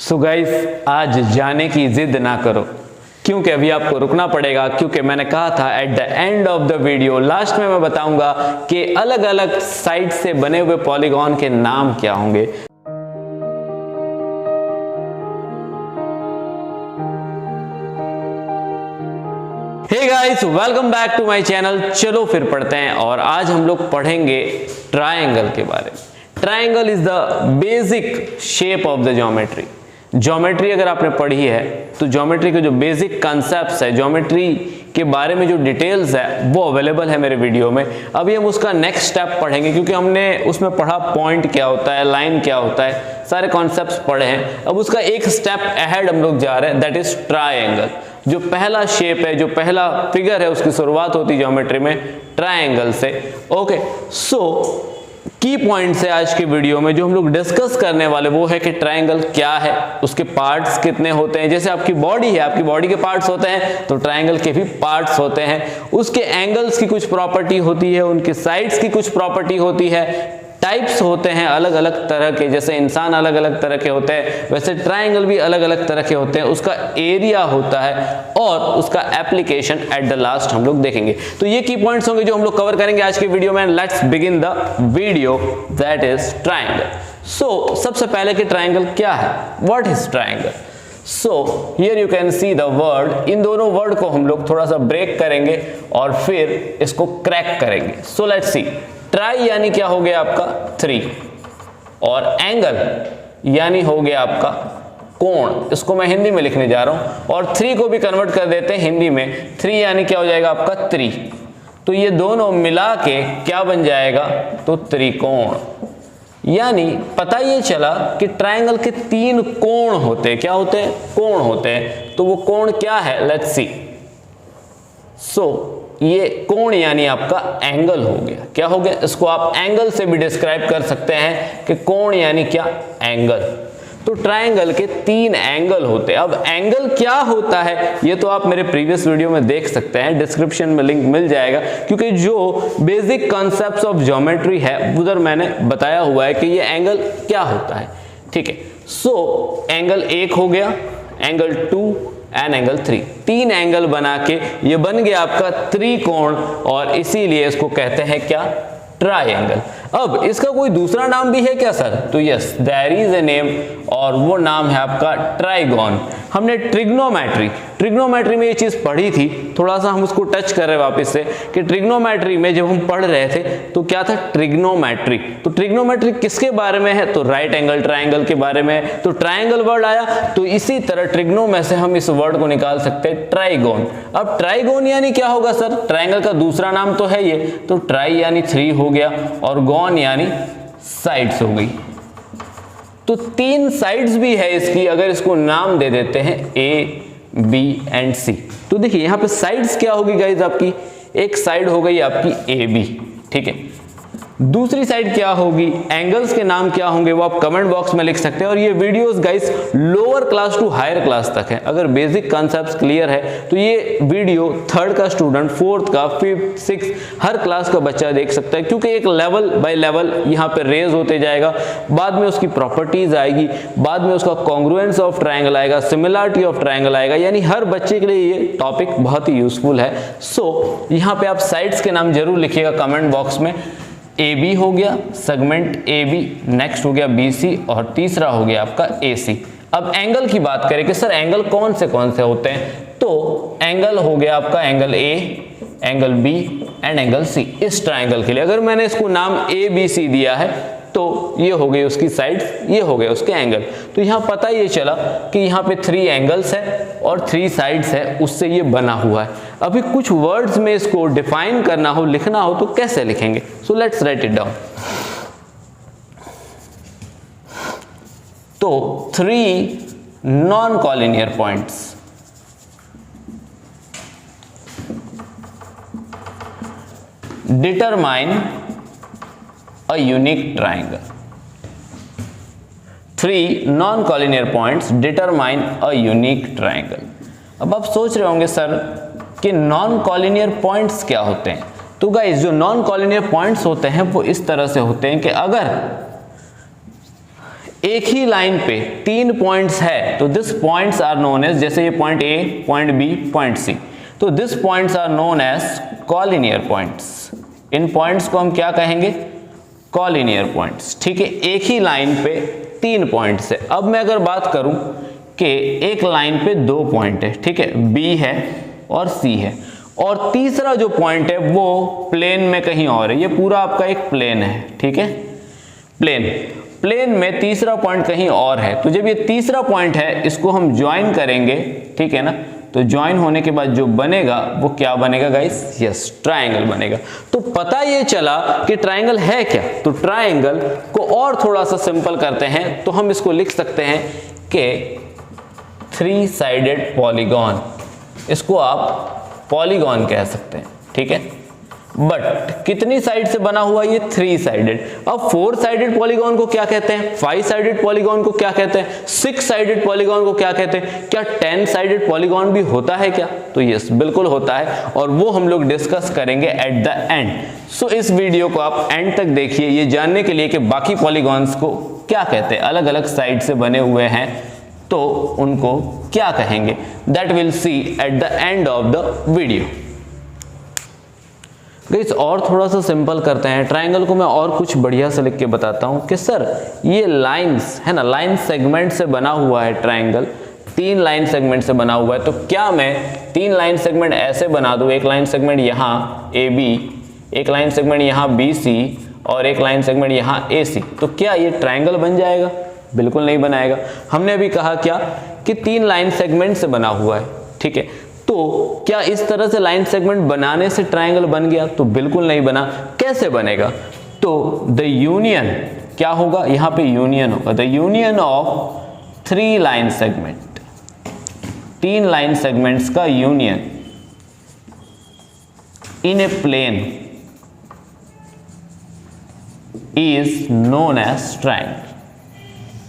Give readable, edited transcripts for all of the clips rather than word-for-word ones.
So guys, आज जाने की जिद ना करो, क्योंकि अभी आपको रुकना पड़ेगा, क्योंकि मैंने कहा था at the end of the video last में मैं बताऊंगा कि अलग अलग साइड से बने हुए पॉलीगॉन के नाम क्या होंगे। Hey guys, welcome back to my channel. चलो फिर पढ़ते हैं और आज हम लोग पढ़ेंगे ट्रायंगल के बारे में। Triangle is the basic shape of the geometry. Geometry अगर आपने पढ़ी है तो ज्योमेट्री के जो बेसिक कॉन्सेप्ट्स है, ज्योमेट्री के बारे में जो डिटेल्स है वो अवेलेबल है मेरे वीडियो में। अभी हम उसका नेक्स्ट स्टेप पढ़ेंगे, क्योंकि हमने उसमें पढ़ा पॉइंट क्या होता है, लाइन क्या होता है, सारे कॉन्सेप्ट्स पढ़े हैं। अब उसका एक स्टेप अहेड हम लोग जा रहे हैं, दैट इज ट्रायंगल। जो पहला शेप है, जो पहला फिगर है, उसकी शुरुआत होती है ज्योमेट्री में ट्रायंगल से। ओके, सो की पॉइंट्स है आज के वीडियो में जो हम लोग डिस्कस करने वाले, वो है कि ट्रायंगल क्या है, उसके पार्ट्स कितने होते हैं। जैसे आपकी बॉडी है, आपकी बॉडी के पार्ट्स होते हैं, तो ट्रायंगल के भी पार्ट्स होते हैं। उसके एंगल्स की कुछ प्रॉपर्टी होती है, उनके साइड्स की कुछ प्रॉपर्टी होती है, टाइप्स होते हैं अलग अलग तरह के। जैसे इंसान अलग अलग तरह के होते हैं, वैसे ट्रायंगल भी अलग अलग तरह के होते हैं। उसका एरिया होता है और उसका एप्लीकेशन एट द लास्ट हम लोग देखेंगे। तो ये की पॉइंट्स होंगे जो हम लोग कवर करेंगे आज के वीडियो में। Let's begin the video, that is triangle. So सबसे पहले कि ट्रायंगल क्या है, what is triangle. So here you can see the word. इन दोनों वर्ड को हम लोग थोड़ा सा ब्रेक करेंगे और फिर इसको क्रैक करेंगे। So let's see. ट्राई यानी क्या हो गया आपका 3, और एंगल यानी हो गया आपका कोण। इसको मैं हिंदी में लिखने जा रहा हूं और 3 को भी कन्वर्ट कर देते हैं हिंदी में। 3 यानी क्या हो जाएगा आपका त्रि। तो ये दोनों मिला के क्या बन जाएगा, तो त्रिकोण। यानी पता ये चला कि ट्रायंगल के 3 कोण होते हैं। क्या होते हैं, कोण होते हैं। तो वो कोण क्या है, लेट्स सी। सो ये कोण यानी आपका एंगल हो गया। क्या हो गया, इसको आप एंगल से भी डिस्क्राइब कर सकते हैं कि कोण यानी क्या, एंगल। तो ट्रायंगल के 3 एंगल होते हैं। अब एंगल क्या होता है ये तो आप मेरे प्रीवियस वीडियो में देख सकते हैं, डिस्क्रिप्शन में लिंक मिल जाएगा, क्योंकि जो बेसिक कॉन्सेप्ट्स ऑफ ज्योमेट्री है उधर मैंने बताया हुआ है कि ये एंगल क्या होता है। ठीक है, सो एंगल 1 हो गया, एंगल 2 एंड एंगल 3। 3 एंगल बना के ये बन गया आपका त्रिकोण, और इसीलिए इसको कहते हैं क्या, ट्रायंगल। अब इसका कोई दूसरा नाम भी है क्या सर, तो yes, there is a name, और वो नाम है आपका ट्राइगोन। हमने ट्रिग्नोमेट्री में ये चीज पढ़ी थी, थोड़ा सा हम उसको टच कर रहे हैं वापस से कि ट्रिग्नोमेट्री में जब हम पढ़ रहे थे तो क्या था, ट्रिग्नोमेट्री। तो ट्रिग्नोमेट्री किसके बारे में है, तो राइट एंगल ट्रायंगल के बारे में। तो ट्रायंगल वर्ड आया, तो इसी तरह ट्रिग्नो में से हम इस वर्ड को निकाल सकते हैं, ट्राइगोन। अब ट्राइगोन यानी क्या होगा सर, ट्रायंगल का दूसरा नाम तो है ये, तो ट्राई यानी 3 हो गया, और गोन यानी साइड्स हो गई। तो 3 साइड्स भी है इसकी, अगर इसको नाम दे देते हैं A, B एंड C। तो देखिए यहां पे साइड्स क्या होगी गाइज आपकी, एक साइड हो गई आपकी AB, ठीक है। दूसरी साइड क्या होगी, एंगल्स के नाम क्या होंगे वो आप कमेंट बॉक्स में लिख सकते हैं। और ये videos guys lower class to higher class तक है। अगर बेसिक कॉन्सेप्ट्स क्लियर है तो ये वीडियो 3rd का स्टूडेंट, 4th का, 5th, 6th हर क्लास का बच्चा देख सकता है, क्योंकि एक लेवल बाय लेवल यहाँ पे रेज होते जाएगा। बाद में उसकी प्रॉपर्टीज आएगी, बाद में उसका कॉन्ग्रुएंस ऑफ ट्रायंगल आएगा, सिमिलरिटी ऑफ ट्रायंगल आएगा। यानी हर बच्चे के लिए ये टॉपिक बहुत ही यूजफुल है। सो यहाँ पे आप साइड्स के नाम जरूर लिखिएगा कमेंट बॉक्स में। AB हो गया, सेगमेंट AB, नेक्स्ट हो गया BC, और तीसरा हो गया आपका AC। अब एंगल की बात करें कि सर एंगल कौन से होते हैं, तो एंगल हो गया आपका angle A, angle B and angle C। इस ट्रायंगल के लिए अगर मैंने इसको नाम ABC दिया है तो ये हो गई उसकी साइड, ये हो गए उसके एंगल। तो यहाँ पता ये चला कि यहाँ पे 3 एंगल्स है और 3 साइड्स है, उससे ये बना हुआ है। अभी कुछ वर्ड्स में इसको डिफाइन करना हो, लिखना हो, तो कैसे लिखेंगे, so let's write it down. तो 3 non collinear points determine a unique triangle. 3 non-collinear points determine a unique triangle. अब आप सोच रहे होंगे सर कि नॉन कॉलिनियर पॉइंट्स क्या होते हैं। तो गाइस जो नॉन कॉलिनियर पॉइंट्स होते हैं वो इस तरह से होते हैं कि अगर एक ही लाइन पे 3 पॉइंट्स है तो this points are known as, जैसे ये point A, point B, point C, तो this points are known as collinear points. इन पॉइंट्स को हम क्या कहेंगे? Collinear points. ठीक है, एक ही लाइन पे 3 पॉइंट्स है। अब मैं अगर बात करूं कि एक लाइन पे 2 पॉइंट है, ठीक है, बी है और सी है, और तीसरा जो पॉइंट है वो प्लेन में कहीं और है। ये पूरा आपका एक प्लेन है, ठीक है, प्लेन में तीसरा पॉइंट कहीं और है। तो जब ये तीसरा पॉइंट है इसको हम ज्वाइन करेंगे, ठीक है ना, तो ज्वाइन होने के बाद जो बनेगा वो क्या बनेगा गाइस? यस, ट्रायंगल बनेगा। तो पता ये चला कि ट्रायंगल है क्या। तो ट्रायंगल को और थोड़ा सा सिंपल करते हैं तो हम इसको लिख सकते हैं कि 3 साइडेड पॉलीगॉन। इसको आप पॉलीगॉन कह सकते हैं, ठीक है, बट कितनी साइड से बना हुआ? ये 3 साइडेड। अब 4 साइडेड पॉलीगॉन को क्या कहते हैं? 5 साइडेड पॉलीगॉन को क्या कहते हैं? 6 साइडेड पॉलीगॉन को क्या कहते हैं? क्या 10 साइडेड पॉलीगॉन भी होता है क्या? तो यस, बिल्कुल होता है, और वो हम लोग डिस्कस करेंगे एट द एंड। सो इस वीडियो को आप एंड तक देखिए ये जानने के लिए कि बाकी पॉलीगॉन्स को क्या कहते हैं, अलग अलग साइड से बने हुए हैं तो उनको क्या कहेंगे। That will see at the end of the video. Guys और थोड़ा सा सिंपल करते हैं। ट्रायंगल को मैं और कुछ बढ़िया से लिख के बताता हूं कि सर ये लाइंस है ना, लाइन सेगमेंट से बना हुआ है ट्रायंगल, 3 लाइन सेगमेंट से बना हुआ है। तो क्या मैं 3 लाइन सेगमेंट ऐसे बना दूं, एक लाइन सेगमेंट यहाँ AB, एक लाइन सेगमेंट यहाँ BC और एक लाइन सेगमेंट यहाँ AC, तो क्या ये ट्रायंगल बन जाएगा? बिल्कुल नहीं बनाएगा। हमने अभी कहा क्या कि 3 लाइन सेगमेंट से बना हुआ है, ठीक है, तो क्या इस तरह से लाइन सेगमेंट बनाने से ट्रायंगल बन गया? तो बिल्कुल नहीं बना। कैसे बनेगा? तो द यूनियन क्या होगा? यहां पे यूनियन होगा, the union of 3 line segment, 3 line segments का union in a plane is known as triangle.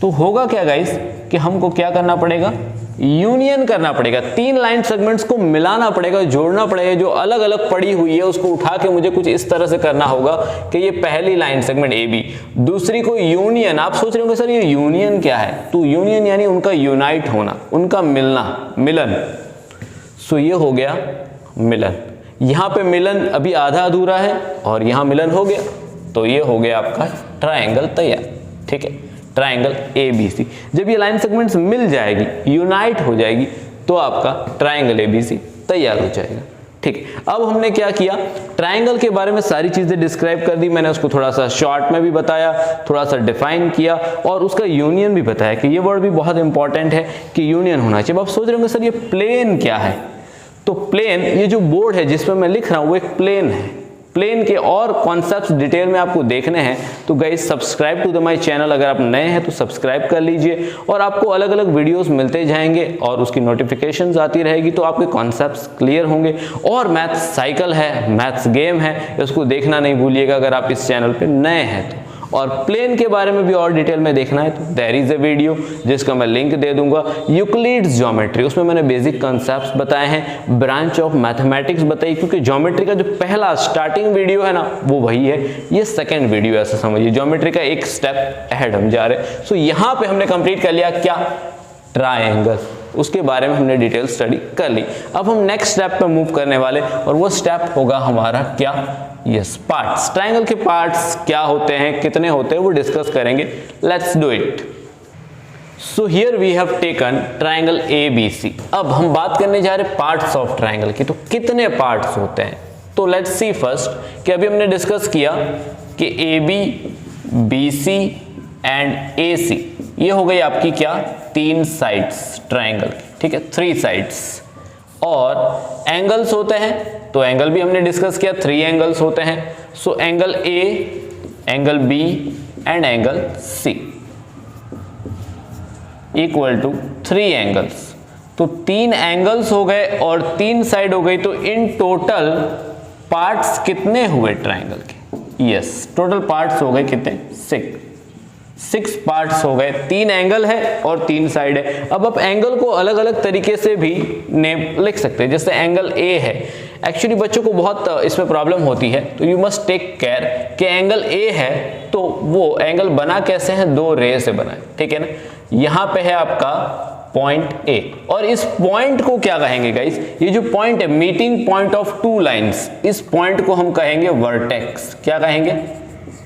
तो होगा क्या गाइस कि हमको क्या करना पड़ेगा? यूनियन करना पड़ेगा, 3 लाइन सेगमेंट्स को मिलाना पड़ेगा, जोड़ना पड़ेगा। जो अलग अलग पड़ी हुई है उसको उठा के मुझे कुछ इस तरह से करना होगा कि ये पहली लाइन सेगमेंट AB, दूसरी को यूनियन। आप सोच रहे होंगे सर ये यूनियन क्या है? तो यूनियन यानी उनका यूनाइट होना, उनका मिलना, मिलन। सो ये हो गया मिलन। यहां पे मिलन अभी आधा अधूरा है और यहां मिलन हो गया, तो ये हो गया आपका ट्रायंगल तैयार, ठीक है, ट्रायंगल ABC। जब ये लाइन सेगमेंट्स मिल जाएगी, यूनाइट हो जाएगी, तो आपका ट्रायंगल ABC तैयार हो जाएगा, ठीक है। अब हमने क्या किया? ट्रायंगल के बारे में सारी चीजें डिस्क्राइब कर दी मैंने, उसको थोड़ा सा शॉर्ट में भी बताया, थोड़ा सा डिफाइन किया और उसका यूनियन भी बताया कि ये वर्ड भी बहुत इंपॉर्टेंट है कि यूनियन होना चाहिए। अब आप सोच रहे होंगे सर ये प्लेन क्या है? तो प्लेन, ये जो बोर्ड है जिसपे मैं लिख रहा हूं वो एक प्लेन है। प्लेन के और कॉन्सेप्ट्स डिटेल में आपको देखने हैं तो guys subscribe to the my channel. अगर आप नए हैं तो सब्सक्राइब कर लीजिए और आपको अलग अलग वीडियोस मिलते जाएंगे और उसकी नोटिफिकेशंस आती रहेगी, तो आपके कॉन्सेप्ट्स क्लियर होंगे। और मैथ्स साइकिल है, मैथ्स गेम है, इसको देखना नहीं भूलिएगा अगर आप इस चैनल पे नए हैं तो। और प्लेन के बारे में भी और डिटेल में देखना है तो देयर इज अ वीडियो जिसका मैं लिंक दे दूंगा, यूक्लिड्स ज्योमेट्री। उसमें मैंने बेसिक कॉन्सेप्ट्स बताए हैं, ब्रांच ऑफ मैथमेटिक्स बताई, क्योंकि ज्योमेट्री का जो पहला स्टार्टिंग वीडियो है ना वो वही है, ये सेकंड वीडियो ऐसा समझिए, ज्योमेट्री का एक स्टेप अहेड हम जा रहे हैं। सो यहाँ पे हमने कंप्लीट कर लिया क्या? ट्रायंगल, उसके बारे में हमने डिटेल स्टडी कर ली। अब हम नेक्स्ट स्टेप पे मूव करने वाले और वो स्टेप होगा हमारा क्या? Yes, parts. ट्रायंगल के पार्ट्स क्या होते हैं, कितने होते हैं, वो डिस्कस करेंगे। Let's do it. So here we have taken triangle ABC। अब हम बात करने जा रहे हैं पार्ट्स ऑफ ट्रायंगल की, तो कितने पार्ट्स होते हैं। तो लेट्स सी फर्स्ट कि अभी हमने डिस्कस किया कि AB, BC एंड AC, ये हो गई आपकी क्या? 3 साइड्स ट्रायंगल की, ठीक है, 3 साइड्स। और एंगल्स होते हैं, तो एंगल भी हमने डिस्कस किया, 3 एंगल्स होते हैं। So angle A, angle B and angle C equal to 3 angles. तो 3 एंगल्स हो गए और 3 साइड हो गई, तो इन टोटल पार्ट्स कितने हुए ट्रायंगल के? यस, टोटल पार्ट्स हो गए कितने? 6 पार्ट्स हो गए। 3 एंगल है और 3 साइड है। अब आप एंगल को अलग अलग तरीके से भी नेम लिख सकते हैं। जैसे एंगल A है, एक्चुअली बच्चों को बहुत इसमें प्रॉब्लम होती है, तो यू मस्ट टेक केयर कि एंगल ए है तो वो एंगल बना कैसे है, दो रे से बना है, ठीक है ना। यहाँ पे है आपका पॉइंट ए और इस पॉइंट को क्या कहेंगे गाइस, ये जो पॉइंट है meeting point of two lines, इस पॉइंट को हम कहेंगे वर्टेक्स। क्या कहेंगे,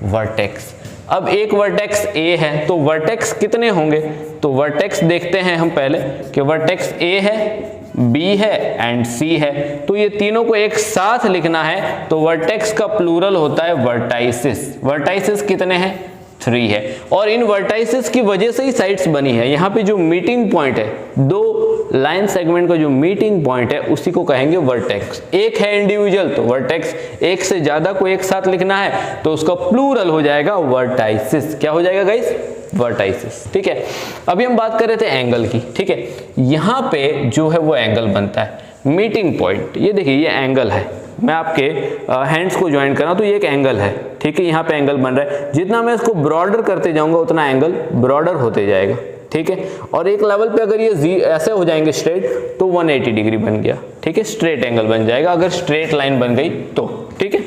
वर्टेक्स। अब एक वर्टेक्स ए है तो वर्टेक्स कितने होंगे, तो वर्टेक्स देखते हैं हम पहले कि वर्टेक्स ए है, बी है एंड सी है, तो ये तीनों को एक साथ लिखना है तो वर्टेक्स का प्लूरल होता है वर्टाइसिस। वर्टाइसिस कितने हैं, 3 है और इन वर्टाइसिस की वजह से ही साइड्स बनी है। यहाँ पे जो मीटिंग पॉइंट है, दो लाइन सेगमेंट का जो मीटिंग पॉइंट है उसी को कहेंगे वर्टेक्स। एक है इंडिविजुअल तो वर्टेक्स, एक से ज्यादा को एक साथ लिखना है तो उसका प्लूरल हो जाएगा वर्टाइसिस। क्या हो जाएगा गाइस, वर्टाइसिस, ठीक है। अभी हम बात कर रहे थे एंगल की, ठीक है। यहाँ पे जो है वो एंगल बनता है मीटिंग पॉइंट, ये देखिए ये एंगल है, मैं आपके हैंड्स को ज्वाइन कर रहा हूं तो ये एक एंगल है, ठीक है। यहाँ पे एंगल बन रहा है, जितना मैं इसको ब्रॉडर करते जाऊंगा उतना एंगल ब्रॉडर होते जाएगा, ठीक है। और एक लेवल पे अगर ये ऐसे हो जाएंगे स्ट्रेट तो 180 डिग्री बन गया, ठीक है, स्ट्रेट एंगल बन जाएगा अगर स्ट्रेट लाइन बन गई तो, ठीक है।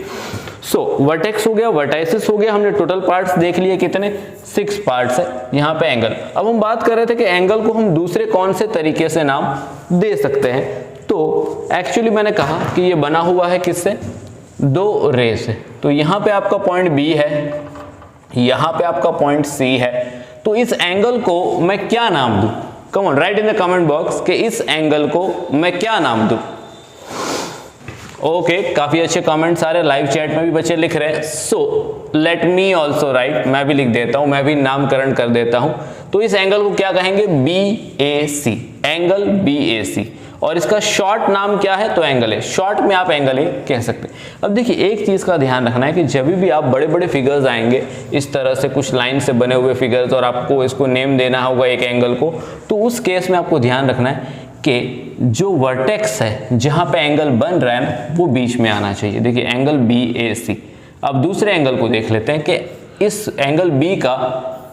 सो वर्टेक्स हो गया, वर्टाइसिस हो गया, हमने टोटल पार्ट्स देख लिए कितने, 6 पार्ट्स है। यहाँ पे एंगल, अब हम बात कर रहे थे कि एंगल को हम दूसरे कौन से तरीके से नाम दे सकते हैं, तो एक्चुअली मैंने कहा कि ये बना हुआ है किससे, दो रे से। तो यहाँ पे आपका पॉइंट बी है, यहाँ पे आपका पॉइंट सी है, तो इस एंगल को मैं क्या नाम दूं, come on right in the comment box कि इस एंगल को मैं क्या नाम दूं। ओके, काफी अच्छे कमेंट्स आ रहे हैं, लाइव चैट में भी बच्चे लिख रहे हैं। So let me also right, मैं भी लिख देता हूं, मैं भी नामकरण कर देता हूं। तो इस एंगल को क्या कहेंगे, BAC, एंगल BAC, और इसका शॉर्ट नाम क्या है, तो एंगल ए। शॉर्ट में आप एंगल ए कह सकते हैं। अब देखिए एक चीज का ध्यान रखना है कि जब भी आप बड़े बड़े फिगर्स आएंगे इस तरह से कुछ लाइन से बने हुए फिगर्स और आपको इसको नेम देना होगा एक एंगल को, तो उस केस में आपको ध्यान रखना है कि जो वर्टेक्स है जहां पे एंगल बन रहा है वो बीच में आना चाहिए। देखिए एंगल BAC। अब दूसरे एंगल को देख लेते हैं कि इस एंगल B का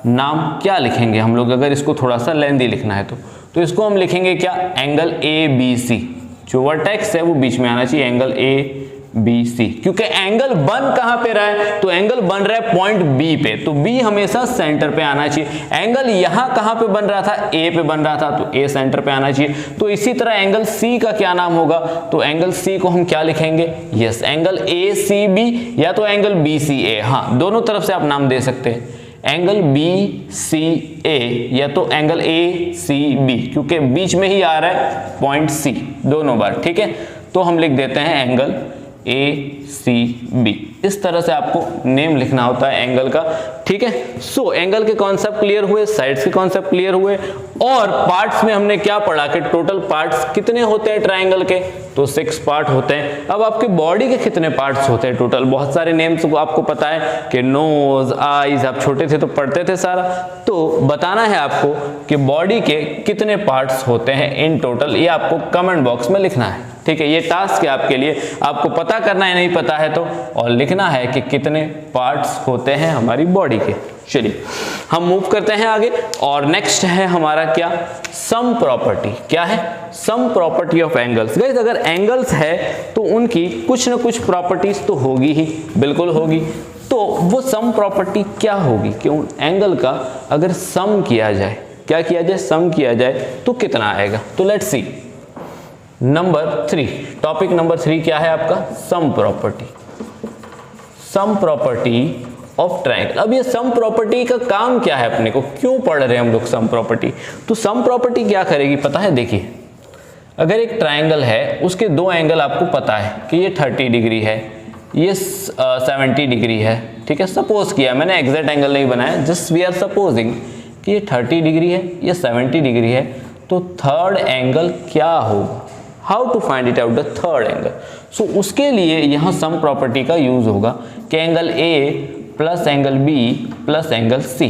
नाम क्या लिखेंगे हम लोग, अगर इसको थोड़ा सा लेंथी लिखना है तो इसको हम लिखेंगे क्या, एंगल ABC। जो वर्टेक्स है वो बीच में आना चाहिए, एंगल ABC, क्योंकि एंगल बन कहां पे रहा है, तो एंगल बन रहा है पॉइंट B पे, तो B हमेशा सेंटर पे आना चाहिए। एंगल यहां कहां पे बन रहा था, A पे बन रहा था, तो A सेंटर पे आना चाहिए। तो इसी तरह एंगल C का क्या नाम होगा, तो एंगल C को हम क्या लिखेंगे, यस एंगल ACB या तो एंगल BCA, हाँ दोनों तरफ से आप नाम दे सकते हैं, एंगल BCA या तो एंगल ACB, क्योंकि बीच में ही आ रहा है पॉइंट C दोनों बार, ठीक है। तो हम लिख देते हैं एंगल ACB। इस तरह से आपको नेम लिखना होता है एंगल का, ठीक है। सो एंगल के कॉन्सेप्ट क्लियर हुए, साइड्स के कॉन्सेप्ट क्लियर हुए, और पार्ट्स में हमने क्या पढ़ा कि टोटल पार्ट्स कितने होते हैं ट्राइंगल के, तो 6 पार्ट होते हैं। अब आपके बॉडी के कितने पार्ट्स होते हैं टोटल, बहुत सारे नेम्स आपको पता है कि नोज, आईज, आप छोटे थे तो पढ़ते थे सारा, तो बताना है आपको कि बॉडी के कितने पार्ट्स होते हैं इन टोटल, ये आपको कमेंट बॉक्स में लिखना है, ठीक है। ये टास्क है आपके लिए, आपको पता करना है, नहीं पता है तो, और लिखना है कि कितने पार्ट्स होते हैं हमारी बॉडी के। चलिए हम मूव करते हैं आगे, और नेक्स्ट है हमारा क्या, सम प्रॉपर्टी। क्या है, सम प्रॉपर्टी ऑफ एंगल्स। गाइस अगर एंगल्स है तो उनकी कुछ ना कुछ प्रॉपर्टीज तो होगी ही, बिल्कुल होगी। तो वो सम प्रॉपर्टी क्या होगी, क्यों एंगल का अगर सम किया जाए, क्या किया जाए, सम किया जाए तो कितना आएगा, तो let's see. Number 3, topic number 3 क्या है आपका, sum property. Some property of triangle. अब ये सम प्रॉपर्टी का काम क्या है, अपने को क्यों पढ़ रहे हैं हम लोग सम प्रॉपर्टी, तो सम प्रॉपर्टी क्या करेगी पता है। देखिए अगर एक ट्रायंगल है, उसके दो एंगल आपको पता है कि ये 30 डिग्री है, ये 70 डिग्री है, ठीक है। सपोज किया मैंने, एग्जैक्ट एंगल नहीं बनाया, जस्ट वी आर सपोजिंग कि ये 30 डिग्री है, ये 70 डिग्री है, तो थर्ड एंगल क्या होगा, how to find it out the third angle. So उसके लिए यहाँ सम प्रॉपर्टी का यूज होगा कि angle A plus angle B plus angle C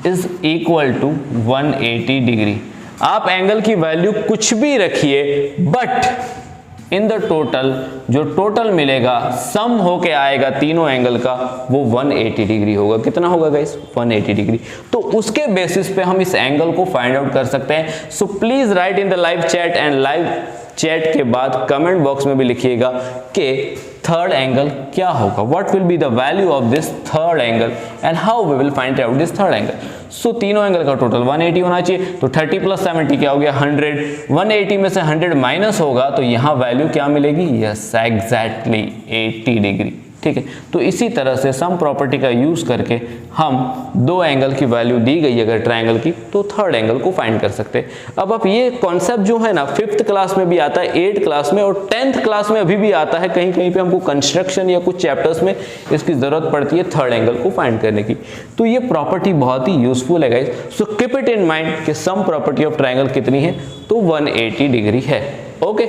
is equal to 180 degree. आप एंगल की वैल्यू कुछ भी रखिए, बट इन द टोटल, जो टोटल मिलेगा सम होके आएगा तीनों एंगल का, वो 180 डिग्री होगा। कितना होगा गाइस? 180 डिग्री। तो उसके बेसिस पे हम इस एंगल को फाइंड आउट कर सकते हैं। So please write in the live chat, and live chat के बाद कमेंट बॉक्स में भी लिखिएगा कि थर्ड एंगल क्या होगा, what will be the value of this third angle and how we will find out this third angle. So तीनों angle का टोटल 180 होना चाहिए, तो 30 + 70 क्या हो गया? 100। 180 में से 100 माइनस होगा तो यहां वैल्यू क्या मिलेगी? Yes, exactly 80 degree. ठीक है, तो इसी तरह से सम प्रॉपर्टी का यूज करके हम दो एंगल की वैल्यू दी गई अगर ट्रायंगल की, तो थर्ड एंगल को फाइंड कर सकते हैं। अब आप ये कॉन्सेप्ट जो है ना 5th क्लास में भी आता है, 8th क्लास में और 10th क्लास में अभी भी आता है। कहीं कहीं पे हमको कंस्ट्रक्शन या कुछ चैप्टर्स में इसकी जरूरत पड़ती है थर्ड एंगल को फाइंड करने की। तो ये प्रॉपर्टी बहुत ही यूजफुल है guys. So keep it in mind कि सम प्रॉपर्टी ऑफ ट्रायंगल कितनी है, तो 180 डिग्री है। Okay,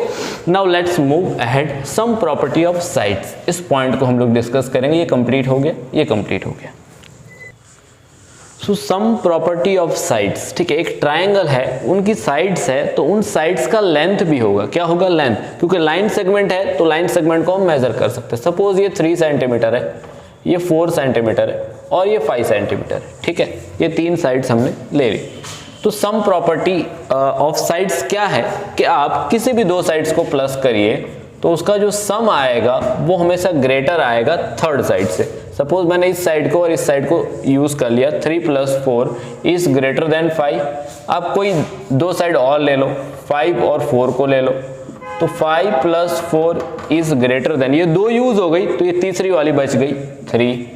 now let's move ahead. Some property of sides, इस पॉइंट को हम लोग डिस्कस करेंगे। ये कंप्लीट हो गया, ये कंप्लीट हो गया। सो सम प्रॉपर्टी ऑफ साइड्स, ठीक है, एक ट्रायंगल है, उनकी साइड्स है, तो उन साइड्स का लेंथ भी होगा। क्या होगा? लेंथ, क्योंकि लाइन सेगमेंट है तो लाइन सेगमेंट को हम मेजर कर सकते हैं। सपोज ये 3 सेंटीमीटर है, ये 4 सेंटीमीटर है और ये 5 सेंटीमीटर है। ठीक है, ये 3 साइड्स हमने ले ली। तो सम प्रॉपर्टी ऑफ साइड्स क्या है कि आप किसी भी दो साइड्स को प्लस करिए तो उसका जो सम आएगा वो हमेशा ग्रेटर आएगा थर्ड साइड से। सपोज मैंने इस साइड को और इस साइड को यूज कर लिया, 3 + 4 इज ग्रेटर देन 5। आप कोई दो साइड और ले लो, 5 और 4 को ले लो, तो 5 + 4 इज ग्रेटर देन, ये दो यूज हो गई तो ये तीसरी वाली बच गई 3।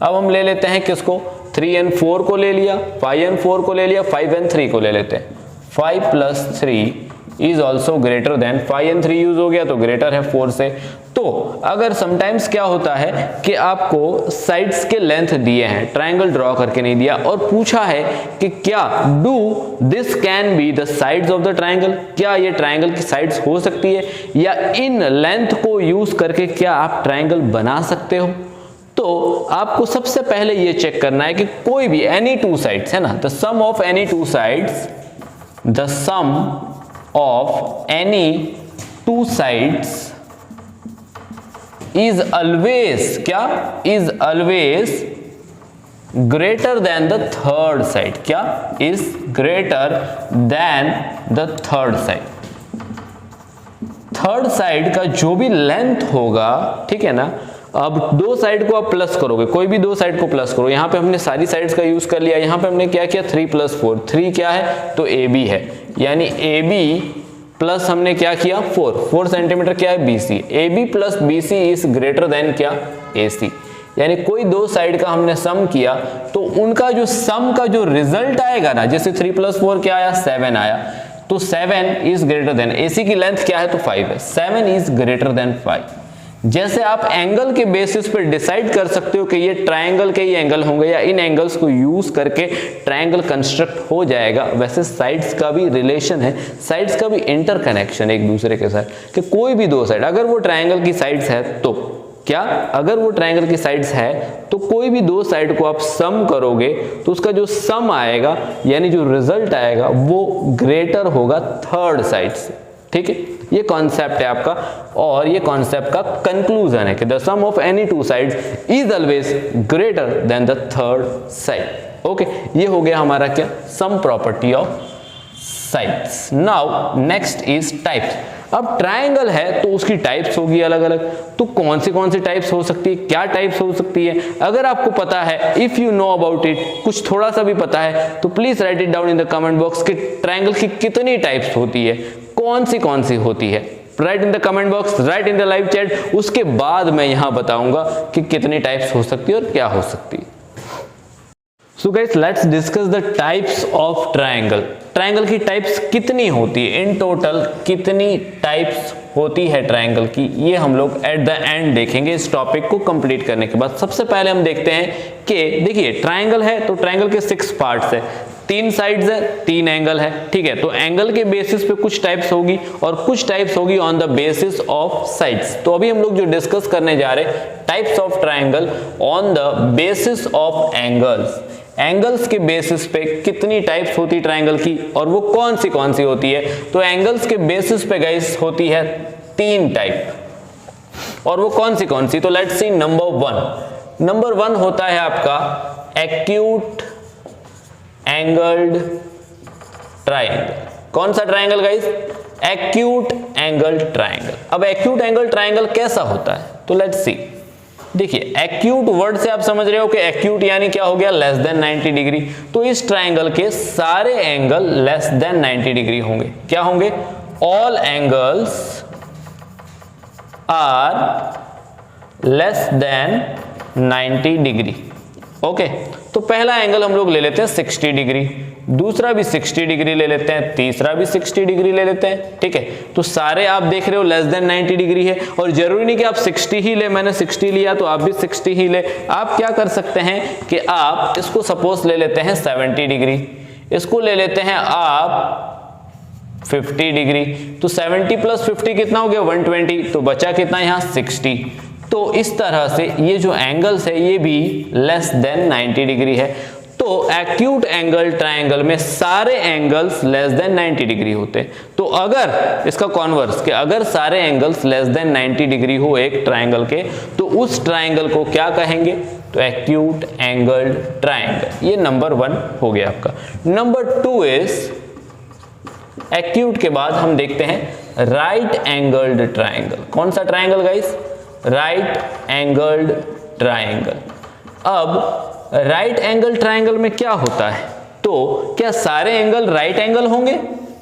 अब हम ले लेते हैं किसको? 3 and 4 को ले लिया, 5 and 4 को ले लिया, 5 and 3 को ले लेते हैं। 5 + 3 is also greater than, 5 and 3 use हो गया तो ग्रेटर है 4 से। तो अगर समटाइम्स क्या होता है कि आपको साइड्स के लेंथ दिए हैं, ट्रायंगल ड्रॉ करके नहीं दिया, और पूछा है कि क्या do this can be the sides of the triangle, क्या ये ट्रायंगल की साइड्स हो सकती है, या इन लेंथ को यूज करके क्या आप ट्रायंगल बना सकते हो। तो आपको सबसे पहले ये चेक करना है कि कोई भी एनी टू साइड्स है ना, the sum of any two sides, the sum of any two sides is always, क्या? Is always greater than the third side. क्या? Is greater than the third side. Third side का जो भी length होगा, ठीक है ना, अब दो साइड को आप प्लस करोगे, कोई भी दो साइड को प्लस करो। यहां पे हमने सारी साइड्स का यूज कर लिया, यहां पे हमने क्या किया? 3 + 4, 3 क्या है? तो AB है, यानी AB प्लस हमने क्या किया? 4 सेंटीमीटर क्या है? BC। AB + BC is greater then क्या? AC। यानी कोई दो साइड का हमने सम किया तो उनका जो सम का जो रिजल्ट आएगा ना, जैसे 3 + 4 क्या आया? 7 आया, तो 7 इज ग्रेटर देन, AC की लेंथ क्या है? तो 5 है, 7 इज ग्रेटर देन 5। जैसे आप एंगल के बेसिस पर डिसाइड कर सकते हो कि ये ट्रायंगल के ही एंगल होंगे या इन एंगल्स को यूज करके ट्रायंगल कंस्ट्रक्ट हो जाएगा, वैसे साइड्स का भी रिलेशन है, साइड्स का भी इंटरकनेक्शन एक दूसरे के साथ, कि कोई भी दो साइड अगर वो ट्रायंगल की साइड्स है तो क्या, अगर वो ट्रायंगल की साइड्स है तो कोई भी दो साइड को आप सम करोगे तो उसका जो सम आएगा यानी जो रिजल्ट आएगा वो ग्रेटर होगा थर्ड साइड से। ठीक है, ये कॉन्सेप्ट है आपका, और ये कॉन्सेप्ट का कंक्लूजन है कि the sum of any two sides is always greater than the third side. Okay, ये हो गया हमारा क्या? Sum property of sides. Now next is types. अब ट्रायंगल है तो उसकी टाइप्स होगी अलग अलग, तो कौन सी टाइप्स हो सकती है, क्या टाइप्स हो सकती है? अगर आपको पता है, if you know about it, कुछ थोड़ा सा भी पता है, तो please right it down in the comment box कि ट्रायंगल की कितनी टाइप्स होती है, कौन सी होती है। Right in the comment box, right in the live chat, उसके बाद मैं यहां बताऊंगा कि कितनी टाइप्स हो सकती है और क्या हो सकती है। So guys, let's discuss the types of triangle. Triangle की टाइप्स कितनी होती है, इन टोटल कितनी टाइप्स होती है ट्रायंगल की, ये हम लोग एट द एंड देखेंगे इस टॉपिक को कंप्लीट करने के बाद। सबसे पहले हम देखते हैं कि देखिए ट्रायंगल है तो ट्रायंगल के 6 पार्ट्स है, 3 साइड्स है, 3 एंगल है। ठीक है, तो एंगल के बेसिस पे कुछ टाइप्स होगी और कुछ टाइप्स होगी on the basis of sides. तो अभी हम लोग जो डिस्कस करने जा रहे हैं types of triangle on the basis of angles. Angles के बेसिस पे कितनी टाइप्स होती ट्रायंगल की और वो कौन सी होती है। तो एंगल्स के बेसिस पे गाइस होती है 3 टाइप, और वो कौन सी, तो लेट्स सी नंबर 1 होता है आपका एक्यूट एंगल्ड ट्रायंगल। कौन सा triangle guys? Acute angle triangle. अब एक्यूट एंगल ट्रायंगल कैसा होता है, तो लेट्स सी। देखिए एक्यूट वर्ड से आप समझ रहे हो कि एक्यूट यानी क्या हो गया, लेस देन 90 डिग्री। तो इस ट्रायंगल के सारे एंगल लेस देन 90 डिग्री होंगे। क्या होंगे? All angles are less than 90 degree. Okay, तो पहला एंगल हम लोग ले लेते हैं 60 डिग्री, दूसरा भी 60 डिग्री ले लेते हैं, तीसरा भी 60 डिग्री ले लेते हैं। ठीक है, तो सारे आप देख रहे हो लेस देन 90 डिग्री है, और जरूरी नहीं कि आप 60 ही ले, मैंने 60 लिया तो आप भी 60 ही ले। आप क्या कर सकते हैं कि आप इसको सपोज ले लेते हैं 70 डिग्री, इसको ले लेते हैं आप 50 डिग्री, तो 70 प्लस 50 कितना हो गया? 120, तो बचा कितना यहाँ? 60। तो इस तरह से ये जो एंगल्स है ये भी लेस देन 90 डिग्री है। तो एक्यूट एंगल ट्रायंगल में सारे एंगल्स लेस देन 90 डिग्री होते हैं। तो अगर इसका कॉन्वर्स कि अगर सारे एंगल्स लेस देन 90 डिग्री हो एक ट्रायंगल के, तो उस ट्रायंगल को क्या कहेंगे? तो एक्यूट एंगल ट्रायंगल। ये नंबर 1 हो गया आपका। नंबर 2 इज एक्यूट के बाद हम देखते हैं राइट एंगल्ड ट्रायंगल। कौन सा triangle guys? Right angled triangle. अब राइट एंगल ट्रायंगल में क्या होता है? तो क्या सारे एंगल राइट एंगल होंगे?